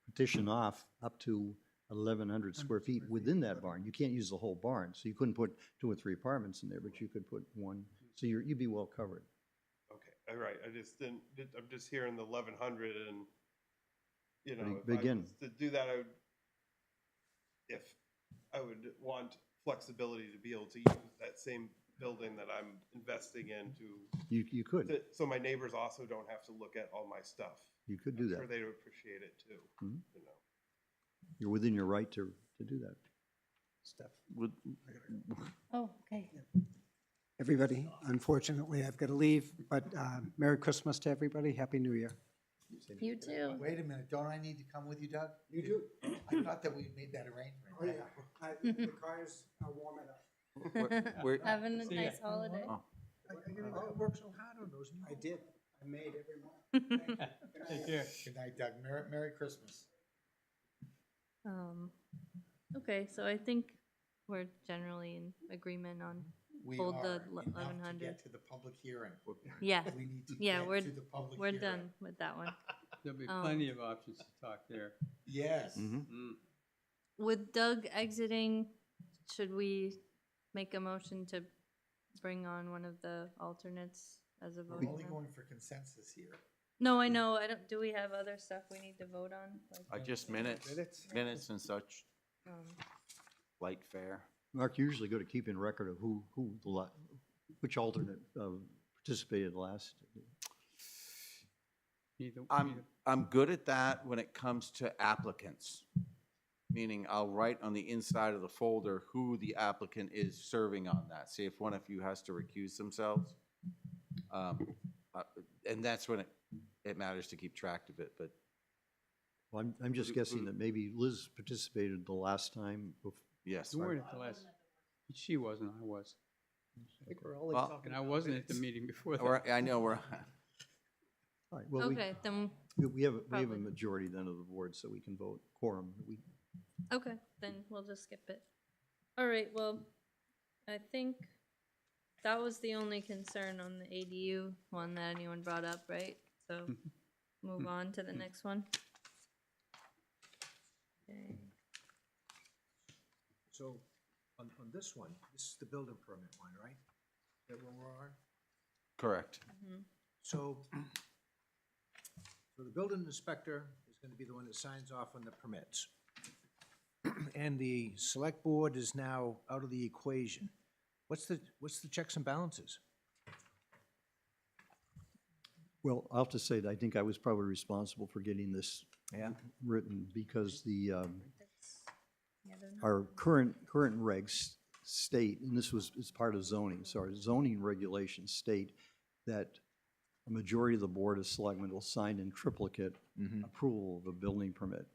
petition off up to 1,100 square feet within that barn. You can't use the whole barn, so you couldn't put 2 or 3 apartments in there, but you could put one, so you'd be well covered. Okay, all right, I just didn't, I'm just hearing the 1,100 and, you know, if But I again- was to do that, I would want flexibility to be able to use that same building that I'm investing in You could, so my neighbors also don't have to look at all my stuff. you could do I'm sure that. they would appreciate it too, Mhm. you know. You're within your right to do that. Steph. would, Oh, okay. Everybody, unfortunately, I've got to leave, but Merry Christmas to everybody. Happy New Year. You too. Wait a minute, don't I need to come with you, Doug? You do. I thought that we made that arrangement. The cars are warming up. we're, Having a nice holiday. Oh. I worked so hard on those new. I did. I made every one. Take care. Good night, Doug. Merry Christmas. Okay, so I think we're generally in agreement on, We Hold are the enough to 1100. get to the public hearing. yeah, We need to yeah, get to the public we're hearing. done with that one. There'll be plenty of options to talk there. Yes. With Doug exiting, should we make a motion to bring on one of the alternates as a vote? We're only going for consensus here. No, I know, I don't, do we have other stuff we need to vote on? Like, just minutes and such, um, light fare. Mark, you usually go to keeping record of which alternate participated last. Either- I'm good at that when it comes to applicants. Meaning I'll write on the inside of the folder who the applicant is serving on that. See if one of you has to recuse themselves. And that's when it matters to keep track of it, but Well, I'm just guessing that maybe Liz participated the last time. yes. You weren't at the last, she wasn't, I was. I think we're only Well- talking. And I wasn't at the meeting before that. I know we're, All right, well, okay, then, we have a Probably. majority then of the board, so we can vote quorum. okay, then we'll just skip it. All right, well, I think that was the only concern on the ADU one that anyone brought up, right? So move on to the next one. So, on this one, this is the building permit one, right? That one we're on? Correct. So, so the building inspector is gonna be the one that signs off on the permits. And the select board is now out of the equation. What's the checks and balances? Well, I'll have to say that I think I was probably responsible for getting this Yeah. written because our current regs state, and this is part of zoning, so our zoning regulations state that a majority of the Board of Selectmen will sign in triplicate approval of a building permit.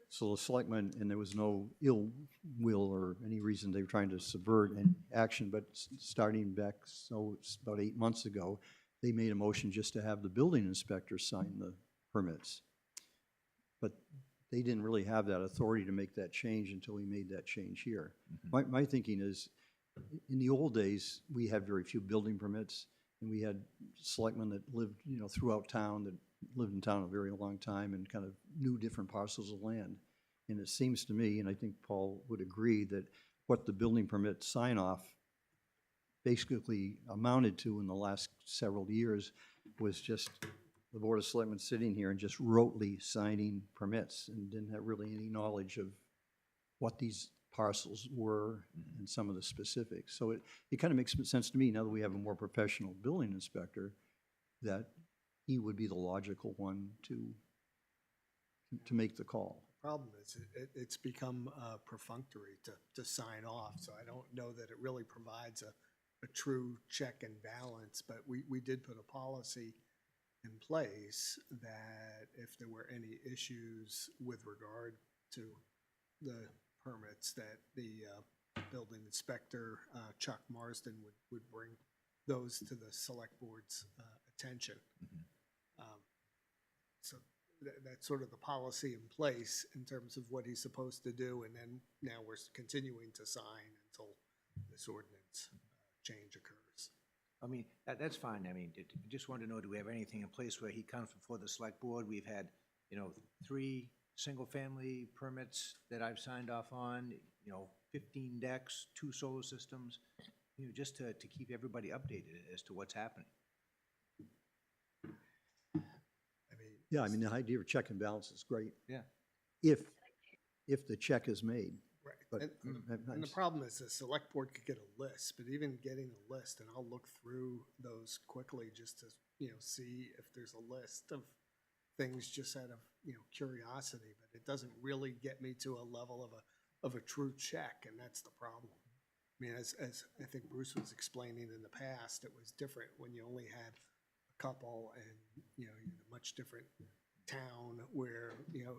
So the selectmen, and there was no ill will or any reason they were trying to subvert any action, but starting back, so it's about 8 months ago, they made a motion just to have the building inspector sign the permits. But they didn't really have that authority to make that change until we made that change here. My thinking is, in the old days, we had very few building permits, and we had selectmen that lived, throughout town, that lived in town a very long time and kind of knew different parcels of land. And it seems to me, and I think Paul would agree, that what the building permit sign-off basically amounted to in the last several years was just the Board of Selectmen sitting here and just rotely signing permits and didn't have really any knowledge of what these parcels were and some of the specifics. So it kind of makes sense to me, now that we have a more professional building inspector, that he would be the logical one to make the call. Problem is, it's become perfunctory to sign off, so I don't know that it really provides a true check and balance, but we did put a policy in place that if there were any issues with regard to the permits, that the building inspector, Chuck Marsden, would bring those to the select board's attention. So that's sort of the policy in place in terms of what he's supposed to do, and then now we're continuing to sign until this ordinance change occurs. I mean, that's fine. I mean, I just wanted to know, do we have anything in place where he comes before the select board? We've had, 3 single-family permits that I've signed off on, 15 decks, 2 solar systems, just to keep everybody updated as to what's happening. Yeah, I mean, the idea of check and balance is great. Yeah. If the check is made. Right. But And the problem is the select board could get a list, but even getting a list, and I'll look through those quickly just to, see if there's a list of things just out of, curiosity, but it doesn't really get me to a level of a true check, and that's the problem. I mean, as I think Bruce was explaining in the past, it was different when you only had a couple and, in a much different town where,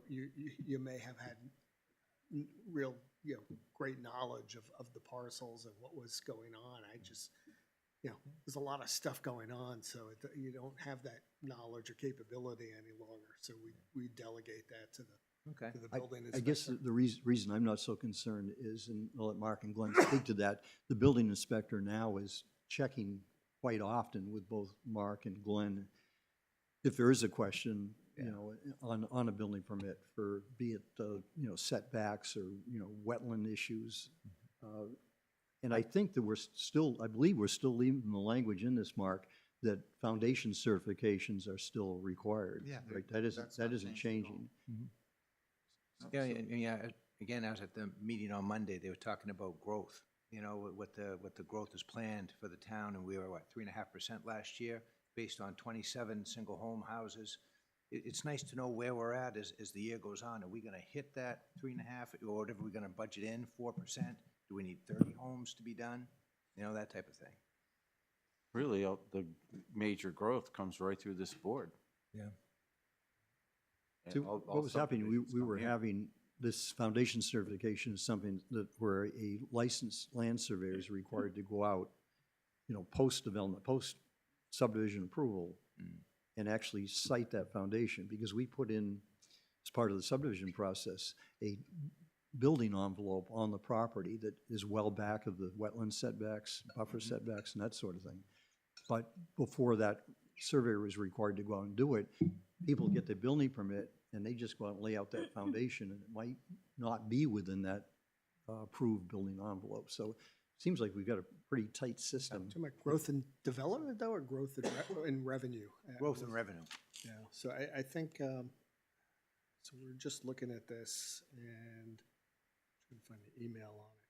you may have had real, great knowledge of the parcels and what was going on. I just, there's a lot of stuff going on, so you don't have that knowledge or capability any longer. So we delegate that to the building inspector. I guess the reason I'm not so concerned is, and I'll let Mark and Glenn speak to that, the building inspector now is checking quite often with both Mark and Glenn if there is a question, on a building permit for, be it, setbacks or, wetland issues. And I think that I believe we're still leaving the language in this, Mark, that foundation certifications are still required. Yeah. Right, that isn't changing. Yeah, again, I was at the meeting on Monday, they were talking about growth, what the growth is planned for the town, and we were, 3.5% last year, based on 27 single-home houses. It's nice to know where we're at as the year goes on. Are we gonna hit that 3.5, or whatever we're gonna budget in, 4%? Do we need 30 homes to be done? That type of thing. Really, the major growth comes right through this board. Yeah. And So all what was happening, subdivisions we come were here. having, this foundation certification is something that where a licensed land surveyor is required to go out, post-development, post-subdivision approval, and actually cite that foundation, because we put in, as part of the subdivision process, a building envelope on the property that is well back of the wetland setbacks, buffer setbacks, and that sort of thing. But before that surveyor was required to go out and do it, people get the building permit, and they just go out and lay out that foundation, and it might not be within that approved building envelope. So it seems like we've got a pretty tight system. Talking about growth and development though, or growth in revenue? Growth and revenue. Yeah, so I think, so we're just looking at this and trying to find the email on it.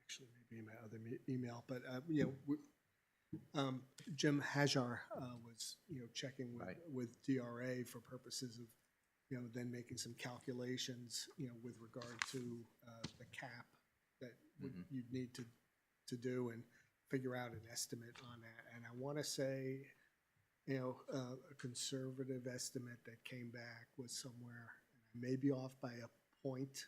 Actually, maybe in my other email, but, you know, Jim Hajar was, you know, checking Right. with DRA for purposes of, you know, then making some calculations, you know, with regard to the cap that you'd need to do and figure out an estimate on that. And I want to say, you know, a conservative estimate that came back was somewhere, and I may be off by a point,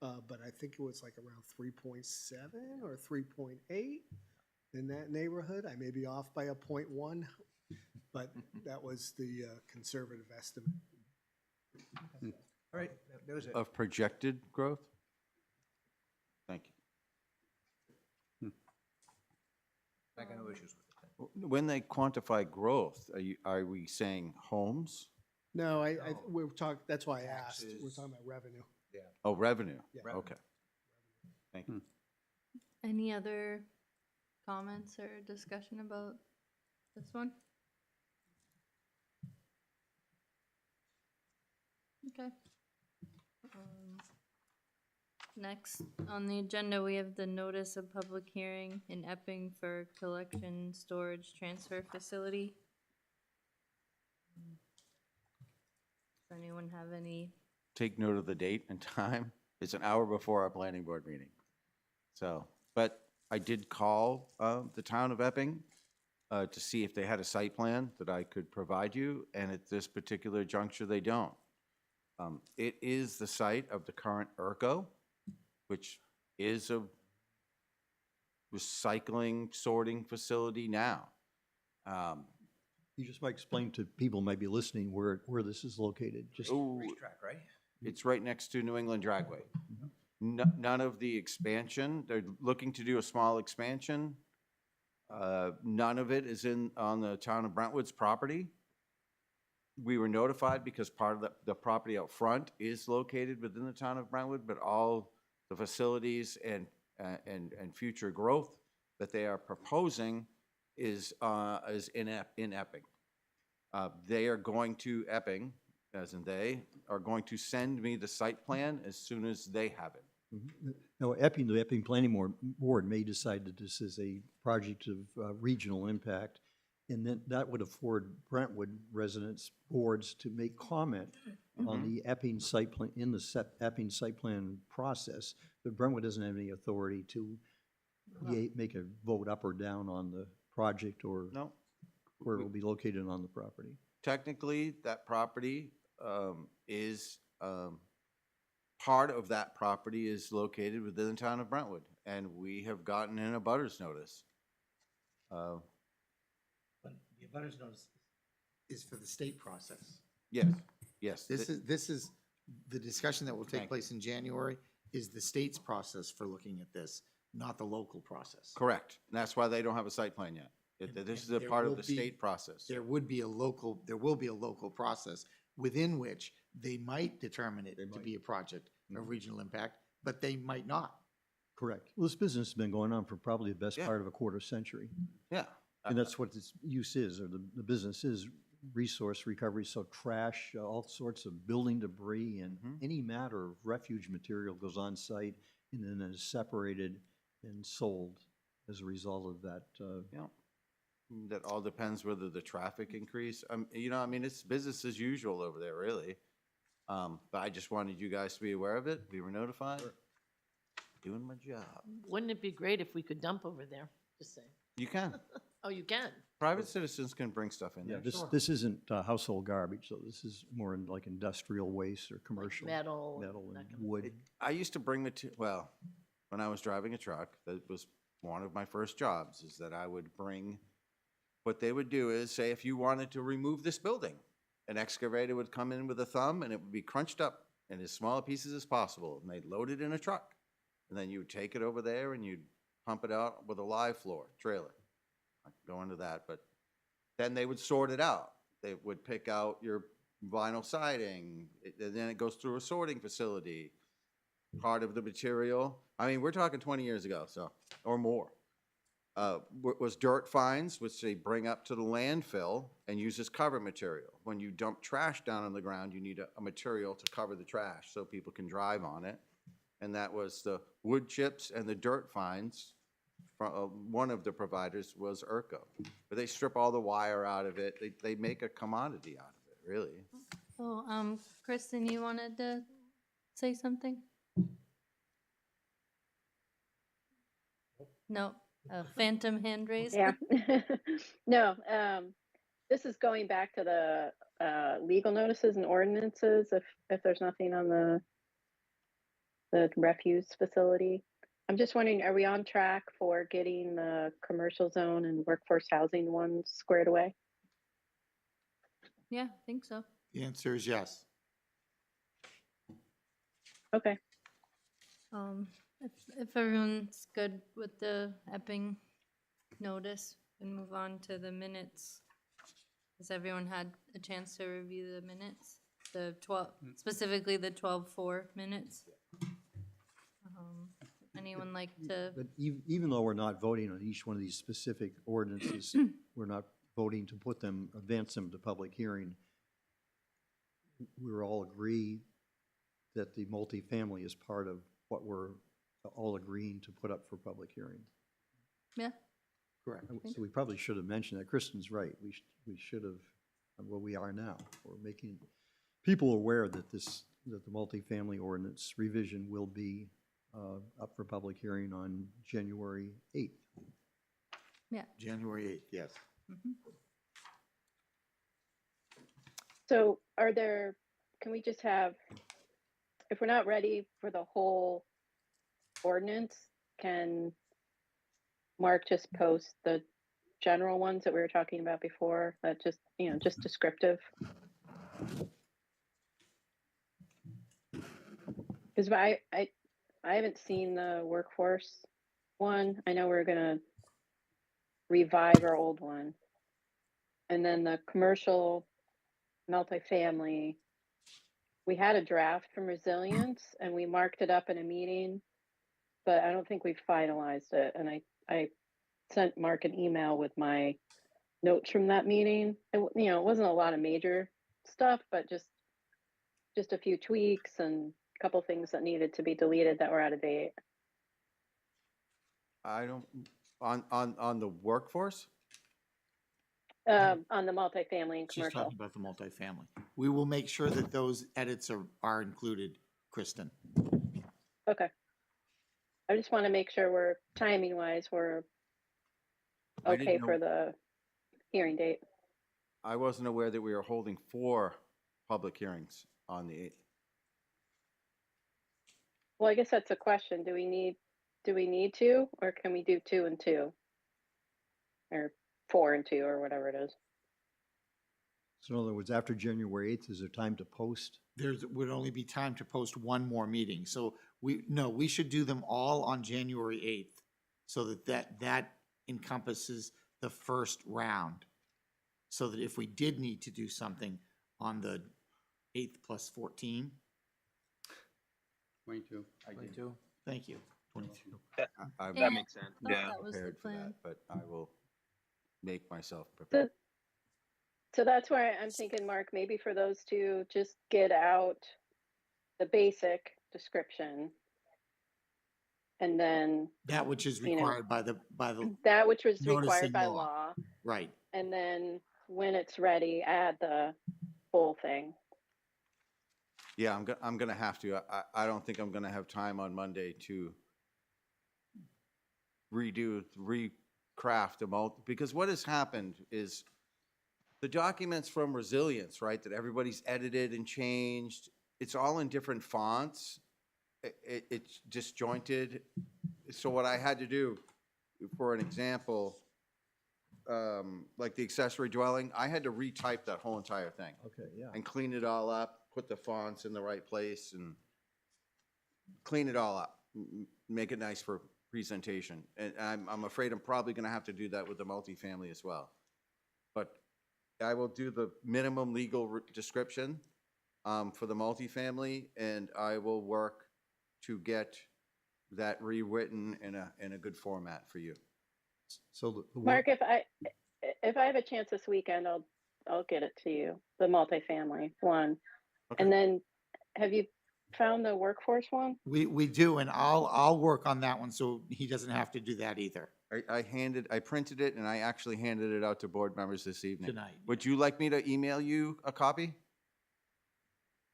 but I think it was like around 3.7 or 3.8 in that neighborhood. I may be off by a 0.1, but that was the conservative estimate. All right, that was it. Of projected growth? Thank you. I got no issues with it. When they quantify growth, are we saying homes? No, No. we're talking, that's why I asked. We're Taxes. talking about revenue. Yeah. Oh, revenue? Yeah. Okay. Thank you. Any other comments or discussion about this one? Okay. Next on the agenda, we have the notice of public hearing in Epping for collection, storage, transfer facility. Does anyone have any? Take note of the date and time. It's an hour before our planning board meeting. So, but I did call the town of Epping to see if they had a site plan that I could provide you, and at this particular juncture, they don't. It is the site of the current ERCO, which is a recycling sorting facility now. You just might explain to people maybe listening where this is located, just. Ooh, Racetrack, right? it's right next to New England Dragway. None of the expansion, they're looking to do a small expansion. None of it is on the town of Brentwood's property. We were notified because part of the property out front is located within the town of Brentwood, but all the facilities and future growth that they are proposing is in Epping. They are going to Epping, as in they, are going to send me the site plan as soon as they have it. Now, the Epping Planning Board may decide that this is a project of regional impact, and then that would afford Brentwood residents, boards to make comment on the Epping site plan, in the Epping site plan process, but Brentwood doesn't have any authority to make a vote up or down on the project or No, where it will be located on the property. technically, that property is, part of that property is located within the town of Brentwood, and we have gotten in a butters notice. But the abutters notice is for the state process. Yes, yes. This is, the discussion that will take Thank place in January is the state's process for looking at this, not the local process. Correct, and that's why they don't have a site plan yet. This is a there part will of the be- state process. There will be a local process within which they might determine it to be a project of regional impact, but they might not. Correct. Well, this business has been going on for probably the best Yeah. part of a quarter century. Yeah. And that's what its use is, or the business is, resource recovery, so trash, all sorts of building debris, and any matter of refuge material goes on site and then is separated and sold as a result of that. Yeah. That all depends whether the traffic increase, it's business as usual over there, really. But I just wanted you guys to be aware of it. We were notified. Doing my job. Wouldn't it be great if we could dump over there? Just saying. You can. Oh, you can? Private citizens can bring stuff in Yeah, there. this isn't household garbage, so this is more in like industrial waste or commercial. Metal. Metal that and kind of- wood. I used to bring when I was driving a truck, that was one of my first jobs, is that I would bring, what they would do is say, if you wanted to remove this building, an excavator would come in with a thumb and it would be crunched up in as small pieces as possible, and they'd load it in a truck. And then you would take it over there and you'd pump it out with a live floor trailer. I can go into that, but then they would sort it out. They would pick out your vinyl siding, and then it goes through a sorting facility. Part of the material, I mean, we're talking 20 years ago, so, or more. Was dirt fines, which they bring up to the landfill and use as cover material. When you dump trash down on the ground, you need a material to cover the trash so people can drive on it. And that was the wood chips and the dirt fines. One of the providers was ERCO. But they strip all the wire out of it. They make a commodity out of it, really. So, Kristen, you wanted to say something? No, a phantom hand raise? Yeah. No, this is going back to the legal notices and ordinances if there's nothing on the refuse facility. I'm just wondering, are we on track for getting the commercial zone and workforce housing ones squared away? Yeah, I think so. The answer is yes. Okay. If everyone's good with the Epping notice, we can move on to the minutes. Has everyone had a chance to review the minutes? The 12, specifically the 12-4 minutes? Anyone like to? But even though we're not voting on each one of these specific ordinances, we're not voting to put them, advance them to public hearing. We're all agree that the multifamily is part of what we're all agreeing to put up for public hearing. Yeah. Correct. So we probably should have mentioned that. Kristen's right. We should have, well, we are now. We're making people aware that that the multifamily ordinance revision will be up for public hearing on January 8th. Yeah. January 8th, yes. Mhm. So can we just have, if we're not ready for the whole ordinance, can Mark just post the general ones that we were talking about before, that just, just descriptive? Because I haven't seen the workforce one. I know we're gonna revive our old one. And then the commercial multifamily, we had a draft from Resilience and we marked it up in a meeting, but I don't think we finalized it. And I sent Mark an email with my notes from that meeting. It wasn't a lot of major stuff, but just a few tweaks and a couple things that needed to be deleted that were out of date. I don't, on the workforce? On the multifamily and She's commercial. talking about the multifamily. We will make sure that those edits are included, Kristen. Okay. I just want to make sure we're timing wise, we're I didn't okay know- for the hearing date. I wasn't aware that we were holding 4 public hearings on the 8th. Well, I guess that's a question. Do we need to, or can we do 2 and 2? Or 4 and 2, or whatever it is. So in other words, after January 8th, is there time to post? There would only be time to post one more meeting. So we should do them all on January 8th so that encompasses the first round. So that if we did need to do something on the 8th plus 14. 22. 22, thank you. 22. I'm Yeah, makes sense. thought Yeah. that was the prepared for plan. that, but I will make myself prepared. So that's why I'm thinking, Mark, maybe for those two, just get out the basic description. And then That which is required by the that which was Noticing required by law. law. right. And then when it's ready, add the whole thing. Yeah, I'm gonna have to. I don't think I'm gonna have time on Monday to recraft because what has happened is the documents from Resilience, right, that everybody's edited and changed, it's all in different fonts. It's disjointed. So what I had to do, for an example, like the accessory dwelling, I had to retype that whole entire thing. Okay, yeah. And clean it all up, put the fonts in the right place and clean it all up, make it nice for presentation. And I'm afraid I'm probably gonna have to do that with the multifamily as well. But I will do the minimum legal description for the multifamily, and I will work to get that rewritten in a good format for you. So the Mark, if I have a chance this weekend, I'll get it to you, the multifamily one. Okay. And then, have you found the workforce one? We do, and I'll work on that one, so he doesn't have to do that either I printed it, and I actually handed it out to board members this evening. tonight. Would you like me to email you a copy?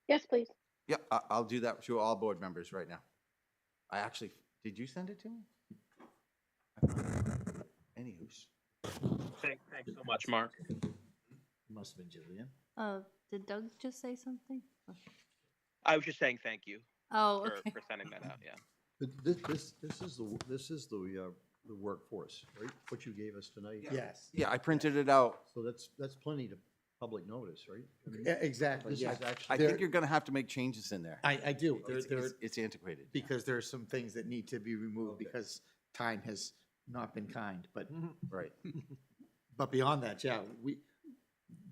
Yes, please. Yeah, I'll do that to all board members right now. I actually, did you send it to me? Anywho's. Thanks so much, Mark. Must have been Jillian. Did Doug just say something? I was just saying thank you Oh, for, okay. for sending that out. Yeah. But this is the workforce, right? What you gave us tonight? Yes. Yeah, I printed it out. So that's plenty to public notice, right? I mean, Exactly, this yeah. is actually- I think you're gonna have to make changes in there. I do. It's antiquated. Because there are some things that need to be removed Okay. because time has not been kind, but, Right. but beyond that, yeah,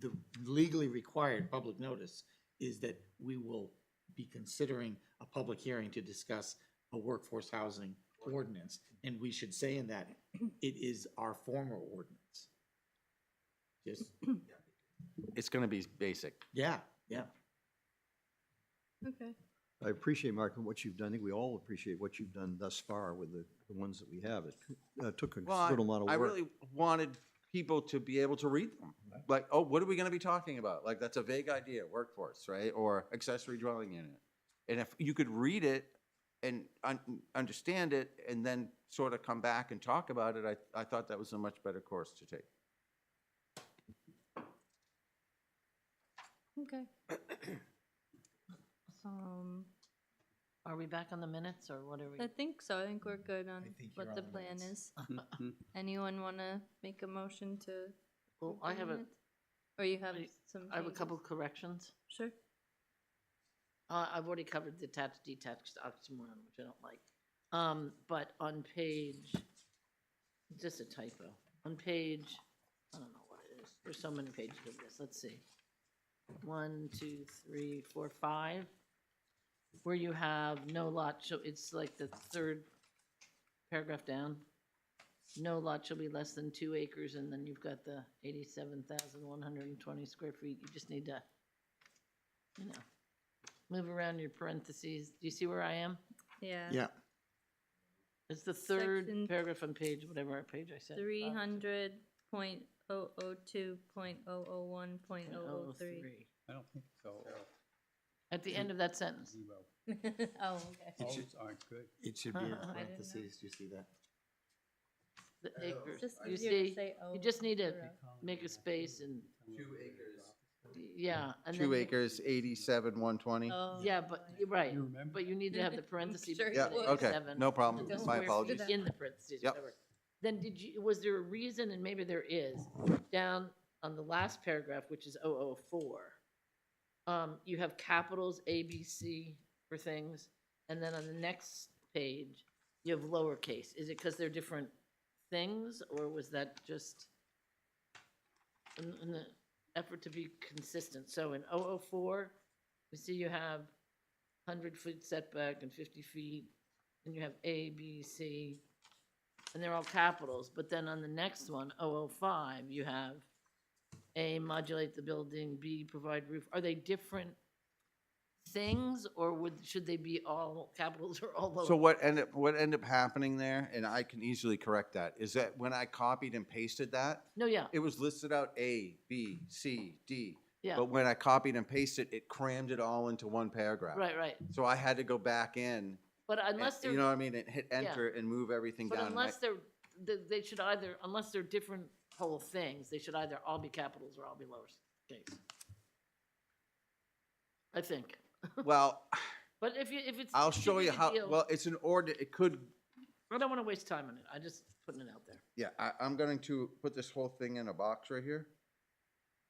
the legally required public notice is that we will be considering a public hearing to discuss a workforce housing ordinance, and we should say in that, it is our former ordinance. Just, It's gonna be basic. yeah. Okay. I appreciate, Mark, what you've done. I think we all appreciate what you've done thus far with the ones that we have. It took a Well, good amount of work. I really wanted people to be able to read them. Like, oh, what are we gonna be talking about? Like, that's a vague idea, workforce, right? Or accessory dwelling unit. And if you could read it and understand it and then sort of come back and talk about it, I thought that was a much better course to take. Okay. Are we back on the minutes or what are we? I think so. I think we're good on think what you're the on the plan minutes. is. Anyone want to make a motion to? Well, approve I have the a, minutes? Or you have some I have a changes? couple corrections. Sure. I've already covered the attached, detached oxymoron, which I don't like. But on page, just a typo, on page, I don't know what it is, there's so many pages of this, let's see. 1, 2, 3, 4, 5, where you have no lot, so it's like the third paragraph down. No lot shall be less than 2 acres, and then you've got the 87,120 square feet. You just need to, you know, move around your parentheses. Do you see where I am? Yeah. Yeah. It's the third Section paragraph on page, whatever page I said. 300.002.001.003. I don't think so. At the end of that sentence. Zero. Oh, okay. Those aren't good. It should be in I didn't know. parentheses, do you see that? The acres. Just You easier to see, say you just need to 0. make a space and, 2 acres. yeah. And 2 then you- acres, 87,120. Oh, Yeah, but, you're right, You remember? but you need to have the parentheses. Sure you Yeah, between would. okay, 87 no problem. and the My square feet apologies. In the parentheses, Yep. whatever. Then was there a reason, and maybe there is, down on the last paragraph, which is 004, you have capitals A, B, C for things, and then on the next page, you have lowercase. Is it because they're different things, or was that just in the effort to be consistent? So in 004, you see you have 100-foot setback and 50 feet, and you have A, B, C, and they're all capitals. But then on the next one, 005, you have A, modulate the building, B, provide roof. Are they different things, or should they be all capitals or all lower? So what ended up happening there, and I can easily correct that, is that when I copied and pasted that, No, yeah, it was listed out A, B, C, D. yeah, But when I copied and pasted, it crammed it all into one paragraph. right. So I had to go back in, But and, unless they're, you know what I mean, and hit enter and move everything but down. and I- unless they should either, unless they're different whole things, they should either all be capitals or all be lowercase. I think. Well, But if it's. I'll too show big you a how, deal- well, it's an order, it could, I don't want to waste time on it. I just putting it out there. yeah, I'm going to put this whole thing in a box right here,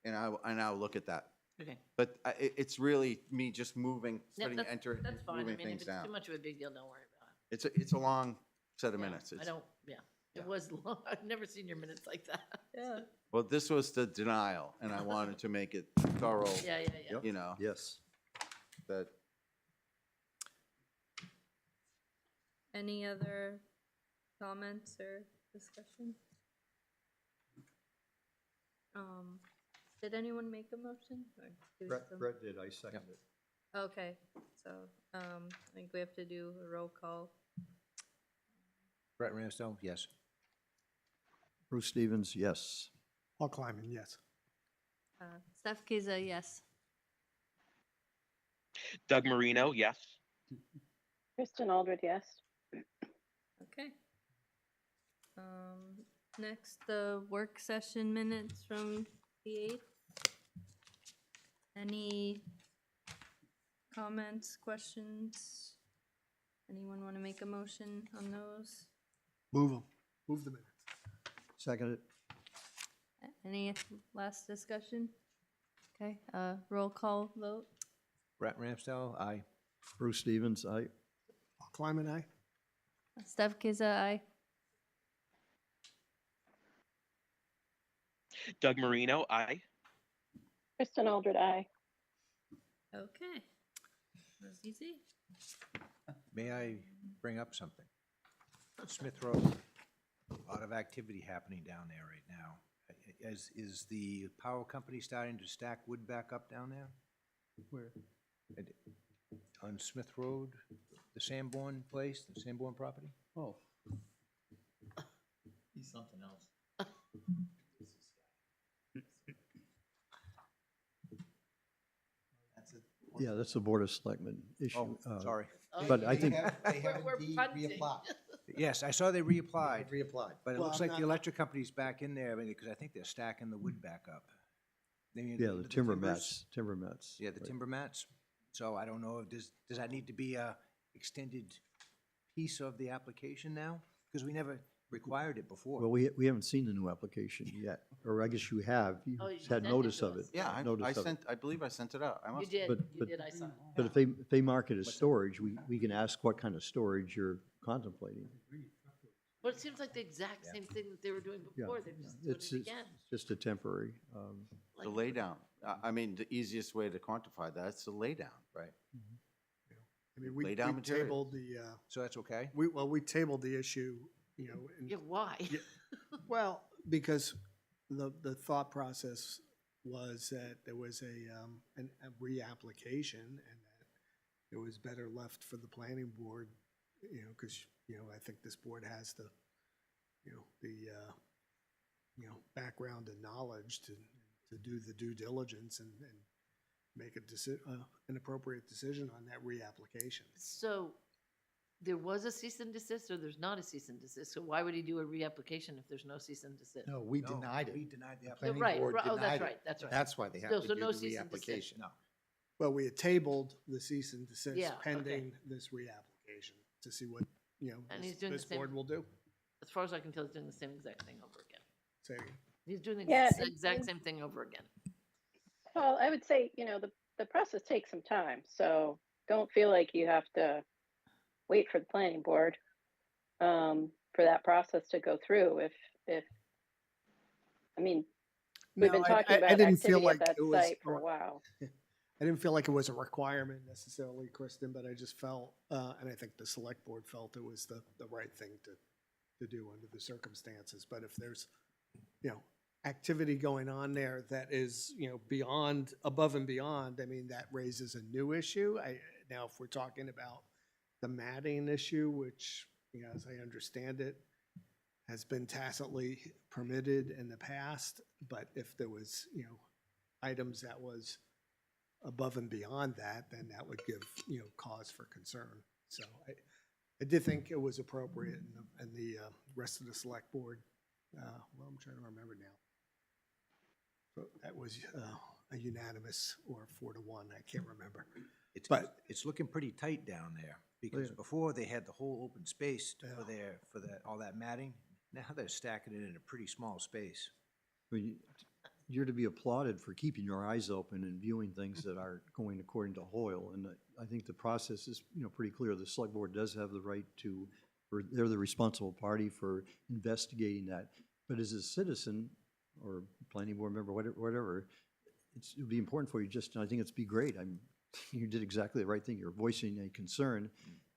and I'll look at that. Okay. But it's really me just moving, Yeah, starting to enter, That's fine. I moving mean, if things it's down. too much of a big deal, don't worry about it. It's a long set of Yeah, minutes. I It's- don't, yeah. It was long. I've never seen your minutes like that. Yeah. Well, this was the denial, and I wanted to make it thorough, Yeah, yeah, yeah. you know, Yes. that, Any other comments or discussion? Did anyone make a motion? Or do some- Brett did, I seconded it. Okay, so, I think we have to do a roll call. Brett Ramsdell, yes. Bruce Stevens, yes. Paul Kleiman, yes. Steph Kiza, yes. Doug Marino, yes. Kristen Aldred, yes. Okay. Next, the work session minutes from the 8th. Any comments, questions? Anyone want to make a motion on those? Move them. Move the minutes. Seconded. Any last discussion? Okay, roll call vote. Brett Ramsdell, aye. Bruce Stevens, aye. Paul Kleiman, aye. Steph Kiza, aye. Doug Marino, aye. Kristen Aldred, aye. Okay. That was easy. May I bring up something? Smith Road, a lot of activity happening down there right now. Is the power company starting to stack wood back up down there? Where? On Smith Road, the Sanborn place, the Sanborn property? Oh, He's something else. Yeah, that's a Board of Selectmen issue. Oh, sorry. But I think, We're punting. Yes, I saw they reapplied, Reapplied. but it Well, looks I'm like the not- electric company's back in there, because I think they're stacking the wood back up. yeah, the timber timbers? mats, timber mats. Yeah, the right. timber mats. So I don't know, if does that need to be a extended piece of the application now? Because we never required it before. Well, we haven't seen the new application yet, or I guess you have. You Oh, you had sent it notice to of it. us. yeah, Notice of it. I believe I sent it out. I You must, did, But- you but- did, I saw. But if they mark it as storage, we can ask what kind of storage you're contemplating. But it seems like the exact same thing that they were doing Yeah, before, they're just doing it's it again. just a temporary. the lay down. I mean, the easiest way to quantify that, it's the lay down, right? I mean, we Lay down materials. tabled the, So that's okay? we tabled the issue, you know, and Yeah, why? Yeah. Well, because the thought process was that there was a reapplication and that it was better left for the planning board, you know, because, you know, I think this board has the, you know, background and knowledge to do the due diligence and make an appropriate decision on that reapplication. So there was a cease and desist or there's not a cease and desist? So why would he do a reapplication if there's no cease and desist? No, we No, denied We it. denied the The application. Right, board right, oh, that's denied it. right, that's right. That's why they have So- to so do no the cease and desist. reapplication. No. Well, we had tabled the cease and desist Yeah, okay. pending this reapplication to see what, you know, And this he's doing the this same- board will do. As far as I can tell, he's doing the same exact thing over again. Say it again. He's doing the Yeah, exact and- same thing over again. Paul, I would say, you know, the process takes some time, so don't feel like you have to wait for the planning board for that process to go through. I mean, we've been No, talking about didn't feel activity like at that it was site for a while. I didn't feel like it was a requirement necessarily, Kristen, but I just felt, and I think the select board felt it was the right thing to do under the circumstances. But if there's, you know, activity going on there that is, you know, beyond, above and beyond, I mean, that raises a new issue. Now, if we're talking about the matting issue, which, you know, as I understand it, has been tacitly permitted in the past, but if there was, you know, items that was above and beyond that, then that would give, you know, cause for concern. So I did think it was appropriate and the rest of the select board, well, I'm trying to remember now. So that was a unanimous or 4-1, I can't remember. But- It's looking pretty tight down there, because before they had the whole open space for all that matting. Now they're stacking it in a pretty small space. I mean, you're to be applauded for keeping your eyes open and viewing things that are going according to Hoyle. And I think the process is, you know, pretty clear. The select board does have the right to or they're the responsible party for investigating that. But as a citizen or planning board member, whatever, it would be important for you just, I think it'd be great. You did exactly the right thing. You're voicing a concern.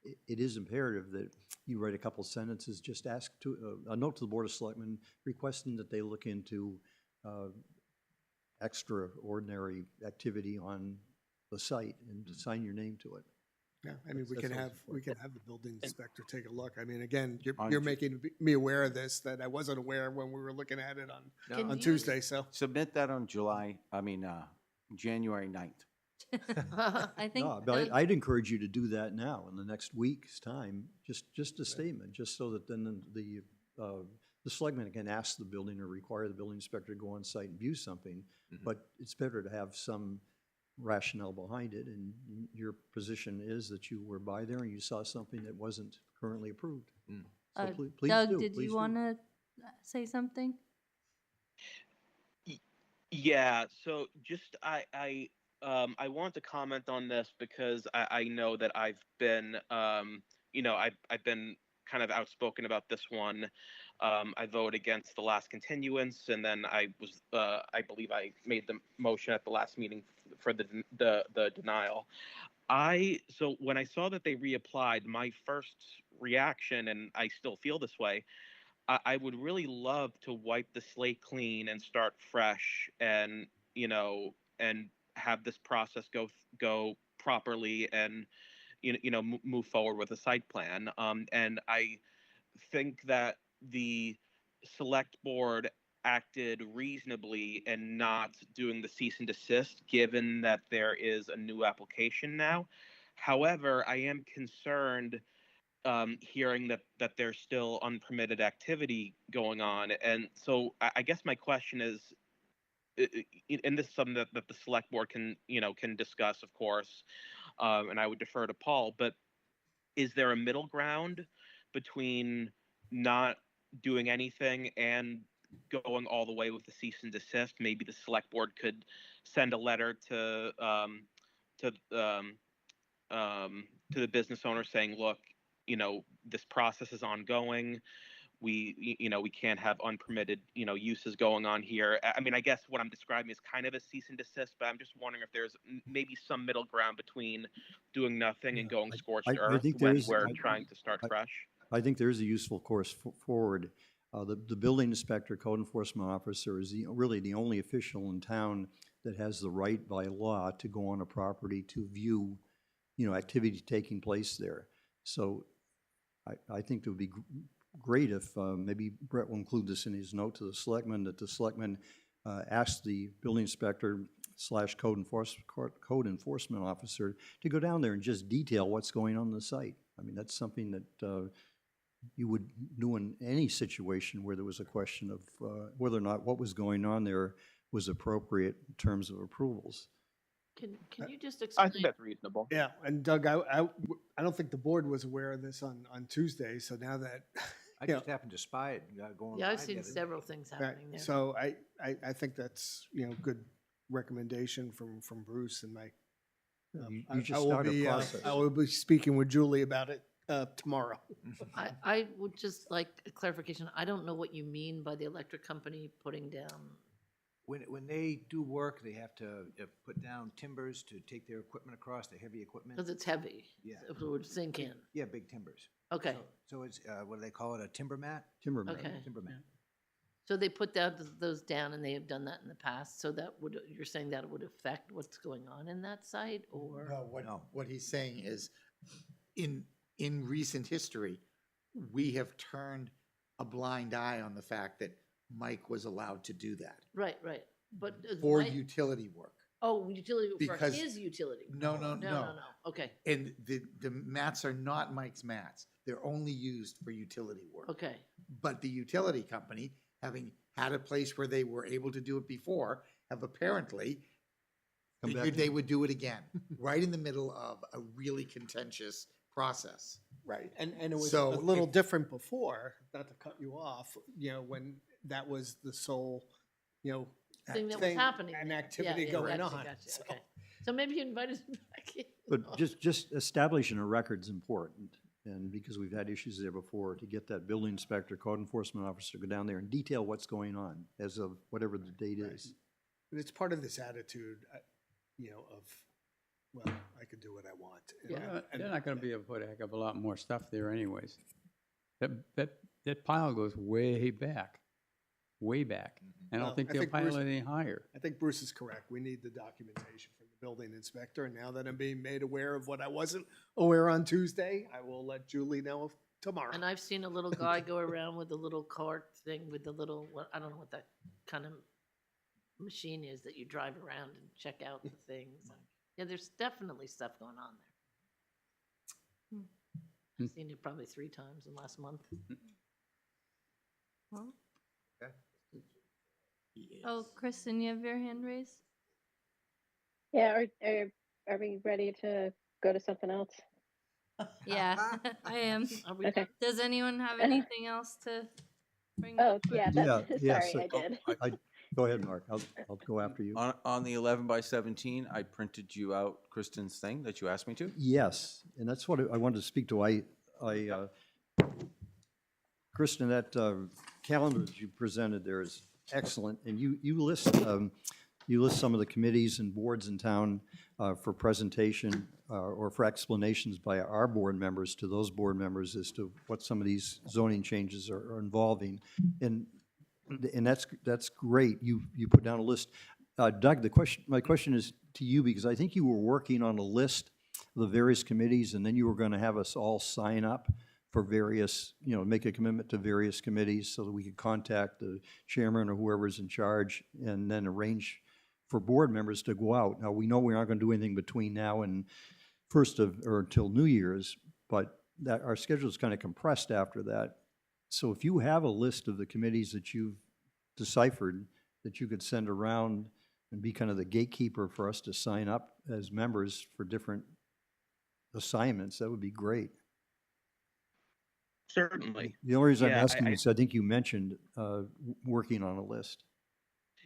It is imperative that you write a couple sentences, just ask a note to the Board of Selectmen requesting that they look into extraordinary activity on the site and to sign your name to it. Yeah, I mean, That's what's we can have the building inspector take a look. I mean, again, On you're Ju- making me aware of this, that I wasn't aware when we were looking at it Can on you- Tuesday, so. Submit that on January 9th. I think No, but I'd encourage you to do that now in the next week's time, just a statement, just so that then the selectmen can ask the building or require the building inspector to go on site and view something. But it's better to have some rationale behind it, and your position is that you were by there and you saw something that wasn't currently approved. So please Doug, do, did please you do. want to say something? Yeah, so just I want to comment on this because I know that I've been I've been kind of outspoken about this one. I voted against the last continuance, and then I believe I made the motion at the last meeting for the denial. So when I saw that they reapplied, my first reaction, and I still feel this way, I would really love to wipe the slate clean and start fresh, and and have this process go properly, and move forward with a site plan. And I think that the select board acted reasonably in not doing the cease and desist, given that there is a new application now. However, I am concerned hearing that there's still unpermitted activity going on. And so I guess my question is, and this is something that the select board can discuss, of course, and I would defer to Paul, but is there a middle ground between not doing anything and going all the way with the cease and desist? Maybe the select board could send a letter to to the business owner saying, look, this process is ongoing. We can't have unpermitted, uses going on here. I mean, I guess what I'm describing is kind of a cease and desist, but I'm just wondering if there's maybe some middle ground between doing nothing and going scorched I earth think there when is- we're trying to start fresh. I think there is a useful course forward. The building inspector, code enforcement officer is really the only official in town that has the right by law to go on a property to view, activity taking place there. So I think it would be great if maybe Brett will include this in his note to the selectmen, that the selectmen ask the building inspector / code enforcement officer to go down there and just detail what's going on the site. I mean, that's something that you would do in any situation where there was a question of whether or not what was going on there was appropriate in terms of approvals. Can you just I explain? think that's reasonable. Yeah, and Doug, I don't think the board was aware of this on Tuesday, so now that, I Yeah. just happened to spy it, going Yeah, I've by seen the other day. several things right, happening there. so I think that's, good recommendation from Bruce, and You just I will start a be, process. I will be speaking with Julie about it tomorrow. I would just like a clarification. I don't know what you mean by the electric company putting down. When they do work, they have to put down timbers to take their equipment across, the heavy equipment. Because it's heavy. Yeah. It would sink in. Yeah, big timbers. Okay, So it's, what do they call it, a timber mat? Timberman. okay. Timber mat. So they put those down, and they have done that in the past, so that would, you're saying that it would affect what's going on in that site, or? No. What he's saying is, in recent history, we have turned a blind eye on the fact that Mike was allowed to do that Right, but. for Mike- utility work. Oh, utility, for Because- his utility. No, Okay, And the mats are not Mike's mats. They're only used for utility work. okay. But the utility company, having had a place where they were able to do it before, have apparently Come back figured to- they would do it again, right in the middle of a really contentious process. Right, and it was a So little if- different before, not to cut you off, when that was the sole, Thing that was happening. and there. activity Yeah, going gotcha, on. gotcha, so. okay. So maybe you invited him back in. But just establishing a record's important. And because we've had issues there before, to get that building inspector, code enforcement officer to go down there and detail what's going on as of whatever the date is. And it's part of this attitude, you know, of, well, I can do what I want. They're not gonna be able to put a heck of a lot more stuff there anyways. That pile goes way back. I Well, don't think I they'll think pile Bruce- it any higher. I think Bruce is correct. We need the documentation from the building inspector. And now that I'm being made aware of what I wasn't aware on Tuesday, I will let Julie know tomorrow. And I've seen a little guy go around with a little cart thing with the little, I don't know what that kind of machine is that you drive around and check out the things. Yeah, there's definitely stuff going on there. I've seen it probably 3 times in the last month. Well, Okay. oh, Kristen, you have your hand raised? Yeah, are we ready to go to something else? Yeah, I am. Are we Okay. Does anyone have Any- anything else to bring Oh, up? yeah, Yeah, that's, yeah, sorry, so- I did. Go ahead, Mark. I'll go after you. On the 11 by 17, I printed you out Kristen's thing that you asked me to. Yes, and that's what I wanted to speak to. Kristen, that calendar that you presented there is excellent, and you list some of the committees and boards in town for presentation or for explanations by our board members to those board members as to what some of these zoning changes are involving, and that's great. You put down a list. Doug, my question is to you, because I think you were working on a list of the various committees, and then you were going to have us all sign up for various, make a commitment to various committees so that we could contact the chairman or whoever's in charge and then arrange for board members to go out. Now, we know we aren't going to do anything between now and or until New Year's, but that our schedule is kind of compressed after that. So if you have a list of the committees that you've deciphered that you could send around and be kind of the gatekeeper for us to sign up as members for different assignments, that would be great. Certainly. The only reason I'm Yeah, asking is I think you mentioned working on a list.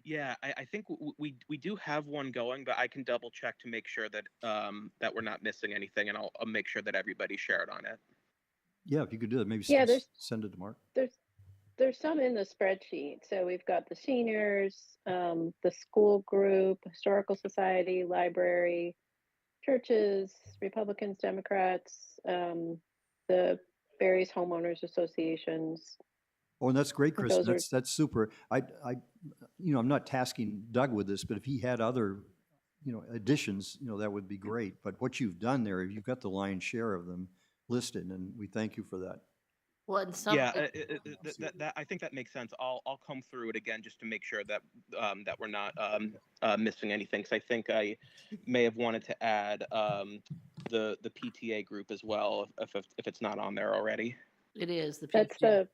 Yeah, I think we do have one going, but I can double check to make sure that that we're not missing anything, and I'll make sure that everybody's shared on it. Yeah, if you could do that, maybe Yeah, send it to Mark. There's some in the spreadsheet. So we've got the seniors, the school group, historical society, library, churches, Republicans, Democrats, the various homeowners associations. Oh, and that's great, Those Kristen. are- That's super. I'm not tasking Doug with this, but if he had other, additions, that would be great. But what you've done there, you've got the lion's share of them listed, and we thank you for that. Well, and some, Yeah, that I think that makes sense. I'll comb through it again just to make sure that that we're not missing anything. Because I think I may have wanted to add the PTA group as well if it's not on there already. it is the That's PFG. the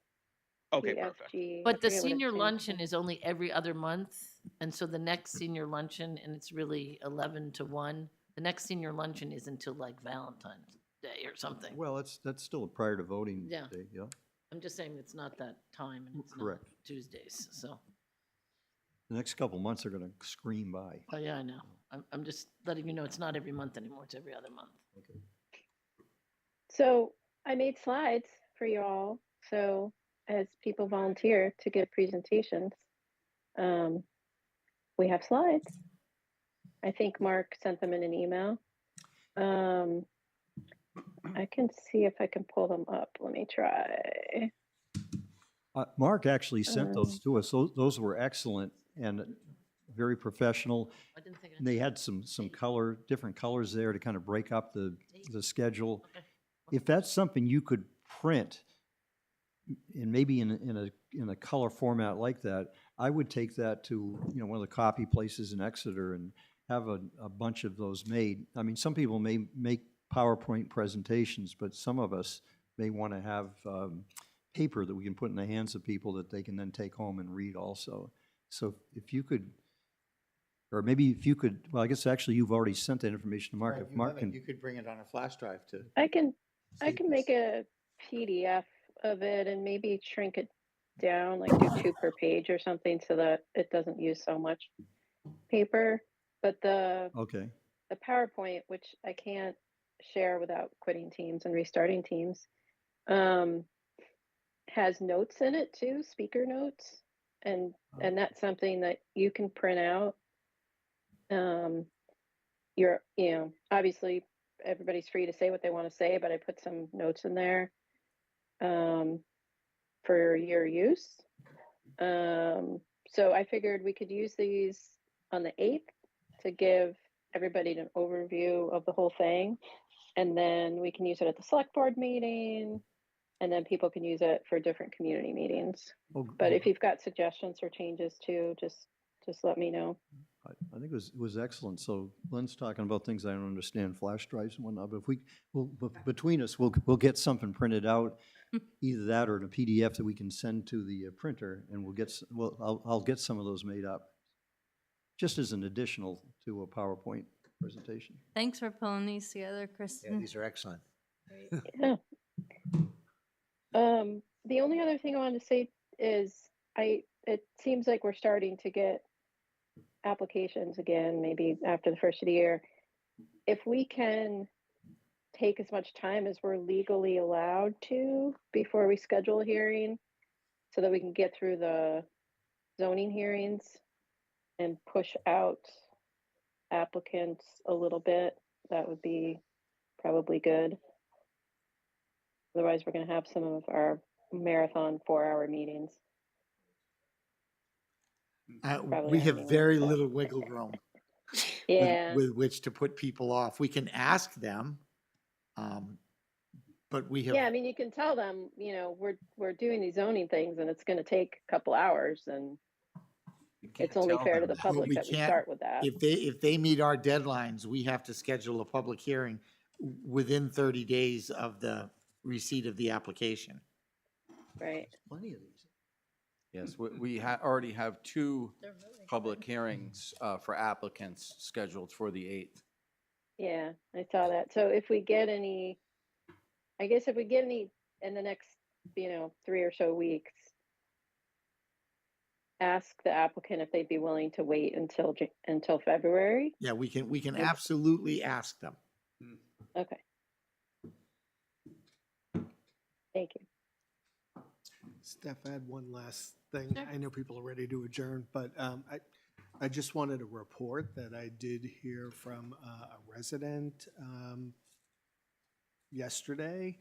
Okay, perfect. PFG. But the I forget what it senior stands for. luncheon is only every other month, and so the next senior luncheon, and it's really 11 to 1. The next senior luncheon is until like Valentine's Day or something. Well, that's still prior to voting Yeah. day, yeah. I'm just saying it's not that time, and it's Correct. not Tuesdays. So, The next couple months are gonna scream by. oh yeah, I know. I'm just letting you know it's not every month anymore. It's every other month. Okay. So I made slides for you all. So as people volunteer to give presentations, we have slides. I think Mark sent them in an email. I can see if I can pull them up. Let me try. Mark actually sent those to us. Those were excellent and very professional. I didn't think. And they had some different colors there to kind of break up the schedule. Okay. If that's something you could print, and maybe in a color format like that, I would take that to one of the copy places in Exeter and have a bunch of those made. I mean, some people may make PowerPoint presentations, but some of us may want to have paper that we can put in the hands of people that they can then take home and read also. So if you could, or maybe if you could, well, I guess actually you've already sent that information to Mark. Right, If you Mark have it. can, You could bring it on a flash drive to. I can Staples. make a PDF of it and maybe shrink it down, like do 2 per page or something so that it doesn't use so much paper. But the okay. PowerPoint, which I can't share without quitting Teams and restarting Teams, has notes in it too, speaker notes, and that's something that you can print out. Obviously everybody's free to say what they want to say, but I put some notes in there for your use. So I figured we could use these on the 8th to give everybody an overview of the whole thing, and then we can use it at the select board meeting, and then people can use it for different community meetings. But if you've got suggestions or changes too, just let me know. I think it was excellent. So Glenn's talking about things I don't understand, flash drives and whatnot, but if between us, we'll get something printed out, either that or in a PDF that we can send to the printer, and I'll get some of those made up, just as an additional to a PowerPoint presentation. Thanks for pulling these together, Yeah, Kristen. these are excellent. Yeah. The only other thing I wanted to say is it seems like we're starting to get applications again, maybe after the first of the year. If we can take as much time as we're legally allowed to before we schedule a hearing, so that we can get through the zoning hearings and push out applicants a little bit, that would be probably good. Otherwise, we're going to have some of our marathon 4-hour meetings. Probably We not have anymore, very but- little wiggle room Yeah. with which to put people off. We can ask them, but we have. Yeah, I mean, you can tell them, we're doing these zoning things and it's going to take a couple hours, and it's only fair to the public that we start with that. If they meet our deadlines, we have to schedule a public hearing within 30 days of the receipt of the application. Right. Plenty of these. Yes, we already have 2 public hearings for applicants scheduled for the 8th. Yeah, I saw that. So if we get any in the next, 3 or so weeks, ask the applicant if they'd be willing to wait until February. Yeah, we can absolutely ask them. Okay. Thank you. Steph, I had one last thing. Sure. I know people are ready to adjourn, but I just wanted to report that I did hear from a resident yesterday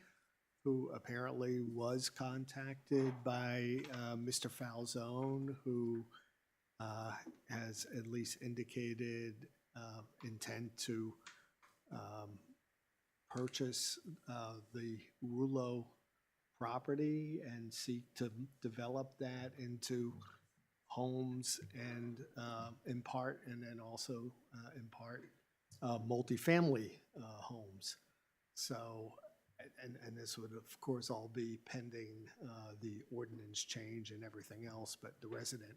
who apparently was contacted by Mr. Falzone, who has at least indicated intent to purchase the Rouleau property and seek to develop that into homes and in part, and then also in part, multifamily homes. So, and this would of course all be pending the ordinance change and everything else, but the resident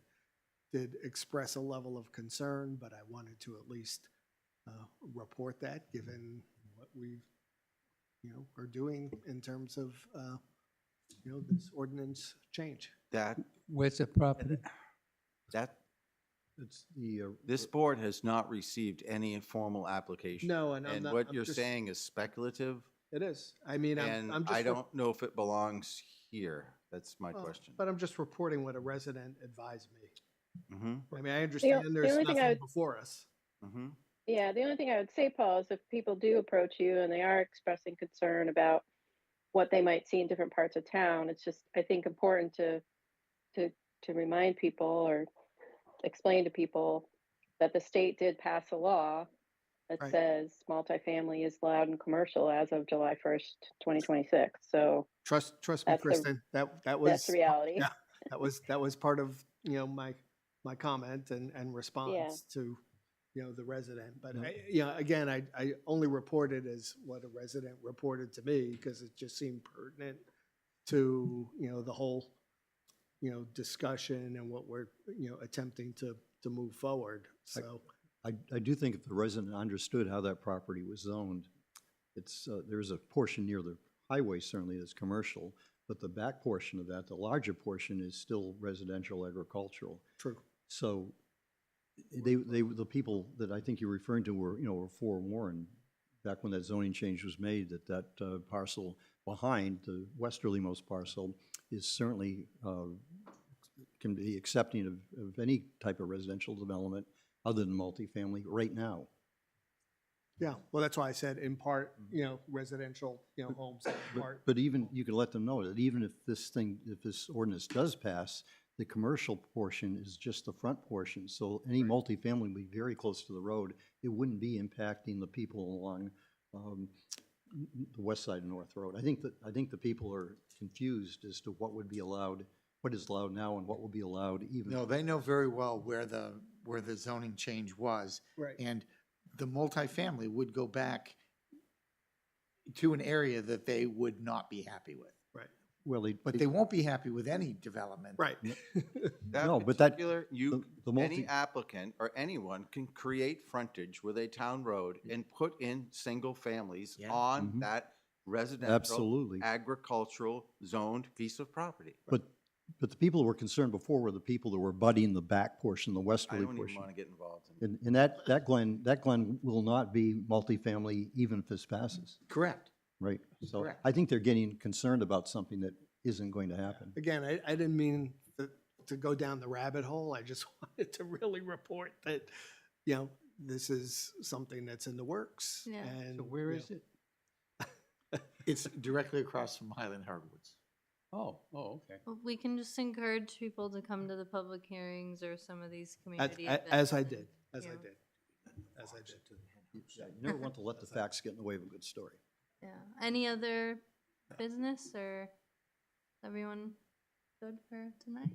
did express a level of concern, but I wanted to at least report that, given what we are doing in terms of this ordinance change. Where's the property? It's the, This board has not received any formal application. No, and I'm And not- what I'm you're just- saying is speculative, It is. I mean, and I'm just. I don't know if it belongs here. That's my well, question. But I'm just reporting what a resident advised me. Mm-hmm, I mean, I understand the there's only thing I nothing would- before us. mm-hmm. Yeah, the only thing I would say, Paul, is if people do approach you and they are expressing concern about what they might see in different parts of town, it's just, I think, important to remind people or explain to people that the state did pass a law that Right. says multifamily is allowed in commercial as of July 1st, 2026. So Trust me, That's the- Kristen, that was. that's the reality. Yeah, that was part of, my comment and response to, the resident. But, again, I only reported as what a resident reported to me because it just seemed pertinent to, the whole, discussion and what we're, attempting to move forward. So, I do think if the resident understood how that property was zoned, there's a portion near the highway certainly that's commercial, but the back portion of that, the larger portion, is still residential agricultural. true. So the people that I think you're referring to were forewarned back when that zoning change was made that parcel behind the westerlymost parcel is certainly, can be accepting of any type of residential development other than multifamily right now. Yeah, well, that's why I said in part, residential, homes, in part. But even, you could let them know that even if if this ordinance does pass, the commercial portion is just the front portion. So any multifamily would be very close to the road. It wouldn't be impacting the people along the west side of North Road. I think the people are confused as to what would be allowed, what is allowed now and what will be allowed even. No, they know very well where the zoning change was. Right. And the multifamily would go back to an area that they would not be happy with. Right. Well, But they won't be happy with any development. Right. That No, but that- particular- you, the any multi- applicant or anyone can create frontage with a town road and put in single families Yeah. on Mhm. that residential, Absolutely. agricultural zoned piece of property. But the people who were concerned before were the people that were budding the back portion, the I westerly don't even portion. want to get involved in it. And that Glen will not be multifamily even if this passes, Correct. right? So Correct. I think they're getting concerned about something that isn't going to happen. Again, I didn't mean to go down the rabbit hole. I just wanted to really report that, this is something that's in the works. Yeah. And, So where is it? It's directly across from Highland Hardwoods. Oh, okay. Well, we can just encourage people to come to the public hearings or some of these community As events. I did, as I Yeah. did, as I did. You never want to let the facts get in the way of a good story. Yeah. Any other business or everyone good for tonight?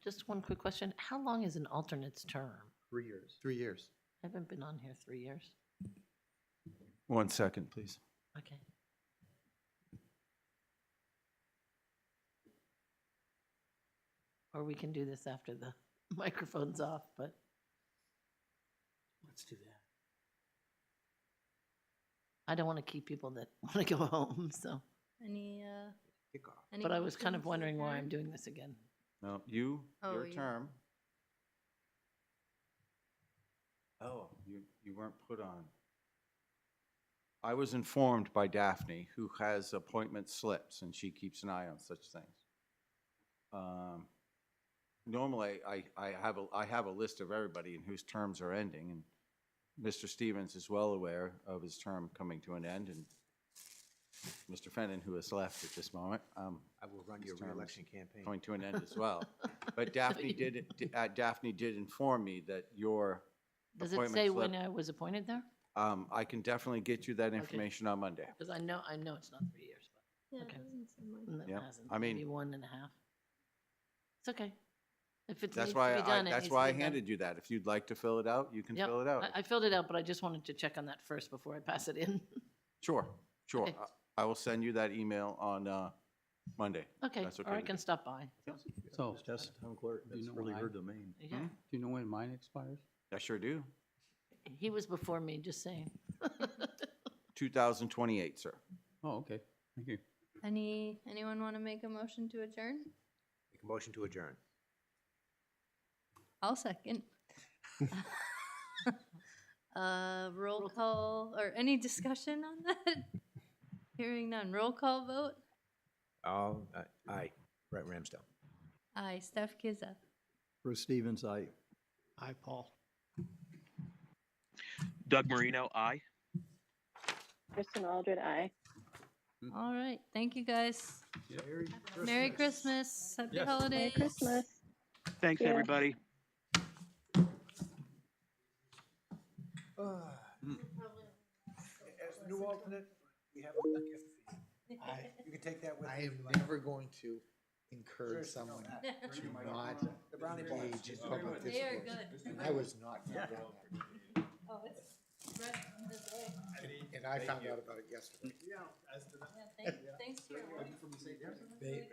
Just one quick question. How long is an alternate's term? 3 years. 3 years. I haven't been on here 3 years. 1 second, please. Okay. Or we can do this after the microphone's off, but Let's do that. I don't want to keep people that want to go home, so. Any, any But I was kind of motions to wondering why I'm adjourn? doing this again. No, Oh, your you- term. Oh, you weren't put on. I was informed by Daphne, who has appointment slips, and she keeps an eye on such things. Normally, I have a list of everybody and whose terms are ending, and Mr. Stevens is well aware of his term coming to an end, and Mr. Fenton, who has left at this moment, I will run your His term is reelection campaign. coming to an end as well. But Daphne did inform me that your Does it appointment say slip- when I was appointed there? I can definitely get you that information on Monday. Because I know it's not 3 years, Yeah, it Okay. doesn't seem like. but Yeah, it hasn't. I mean- Maybe 1.5. It's okay. If it needs That's to why be done, it that's needs to why I be done. handed you that. If you'd like to fill it out, you can Yep, fill it out. I filled it out, but I just wanted to check on that first before I pass it in. Sure. Okay. I will send you that email on Monday. Okay, That's okay or I with can you. stop by. So, That's the town clerk, you that's know really when her I- domain. Yeah, Hmm? do you know when mine expires? I sure do. he was before me, just saying. 2028, sir. Oh, okay, thank you. Anyone want to make a motion to adjourn? Make a motion to adjourn. I'll second. Roll call, or any discussion on that? Hearing none. Roll call vote? Aye, Brent Ramsdale. Aye. Steph Kizza. Bruce Stevens, Hi, Paul. Doug Marino, aye. Kristen Aldred, aye. All right. Thank you, guys. Merry Christmas. Happy Yes. holidays. Merry Christmas. Thanks, Yeah. everybody. As the new alternate, we have a gift for you. You can take that with I you. am never going to encourage someone to not The brownie balls. engage in public They are discourse. good. And I was not going down that. Oh, it's right on this way. And I found out about it yesterday. Yeah, thanks for. They,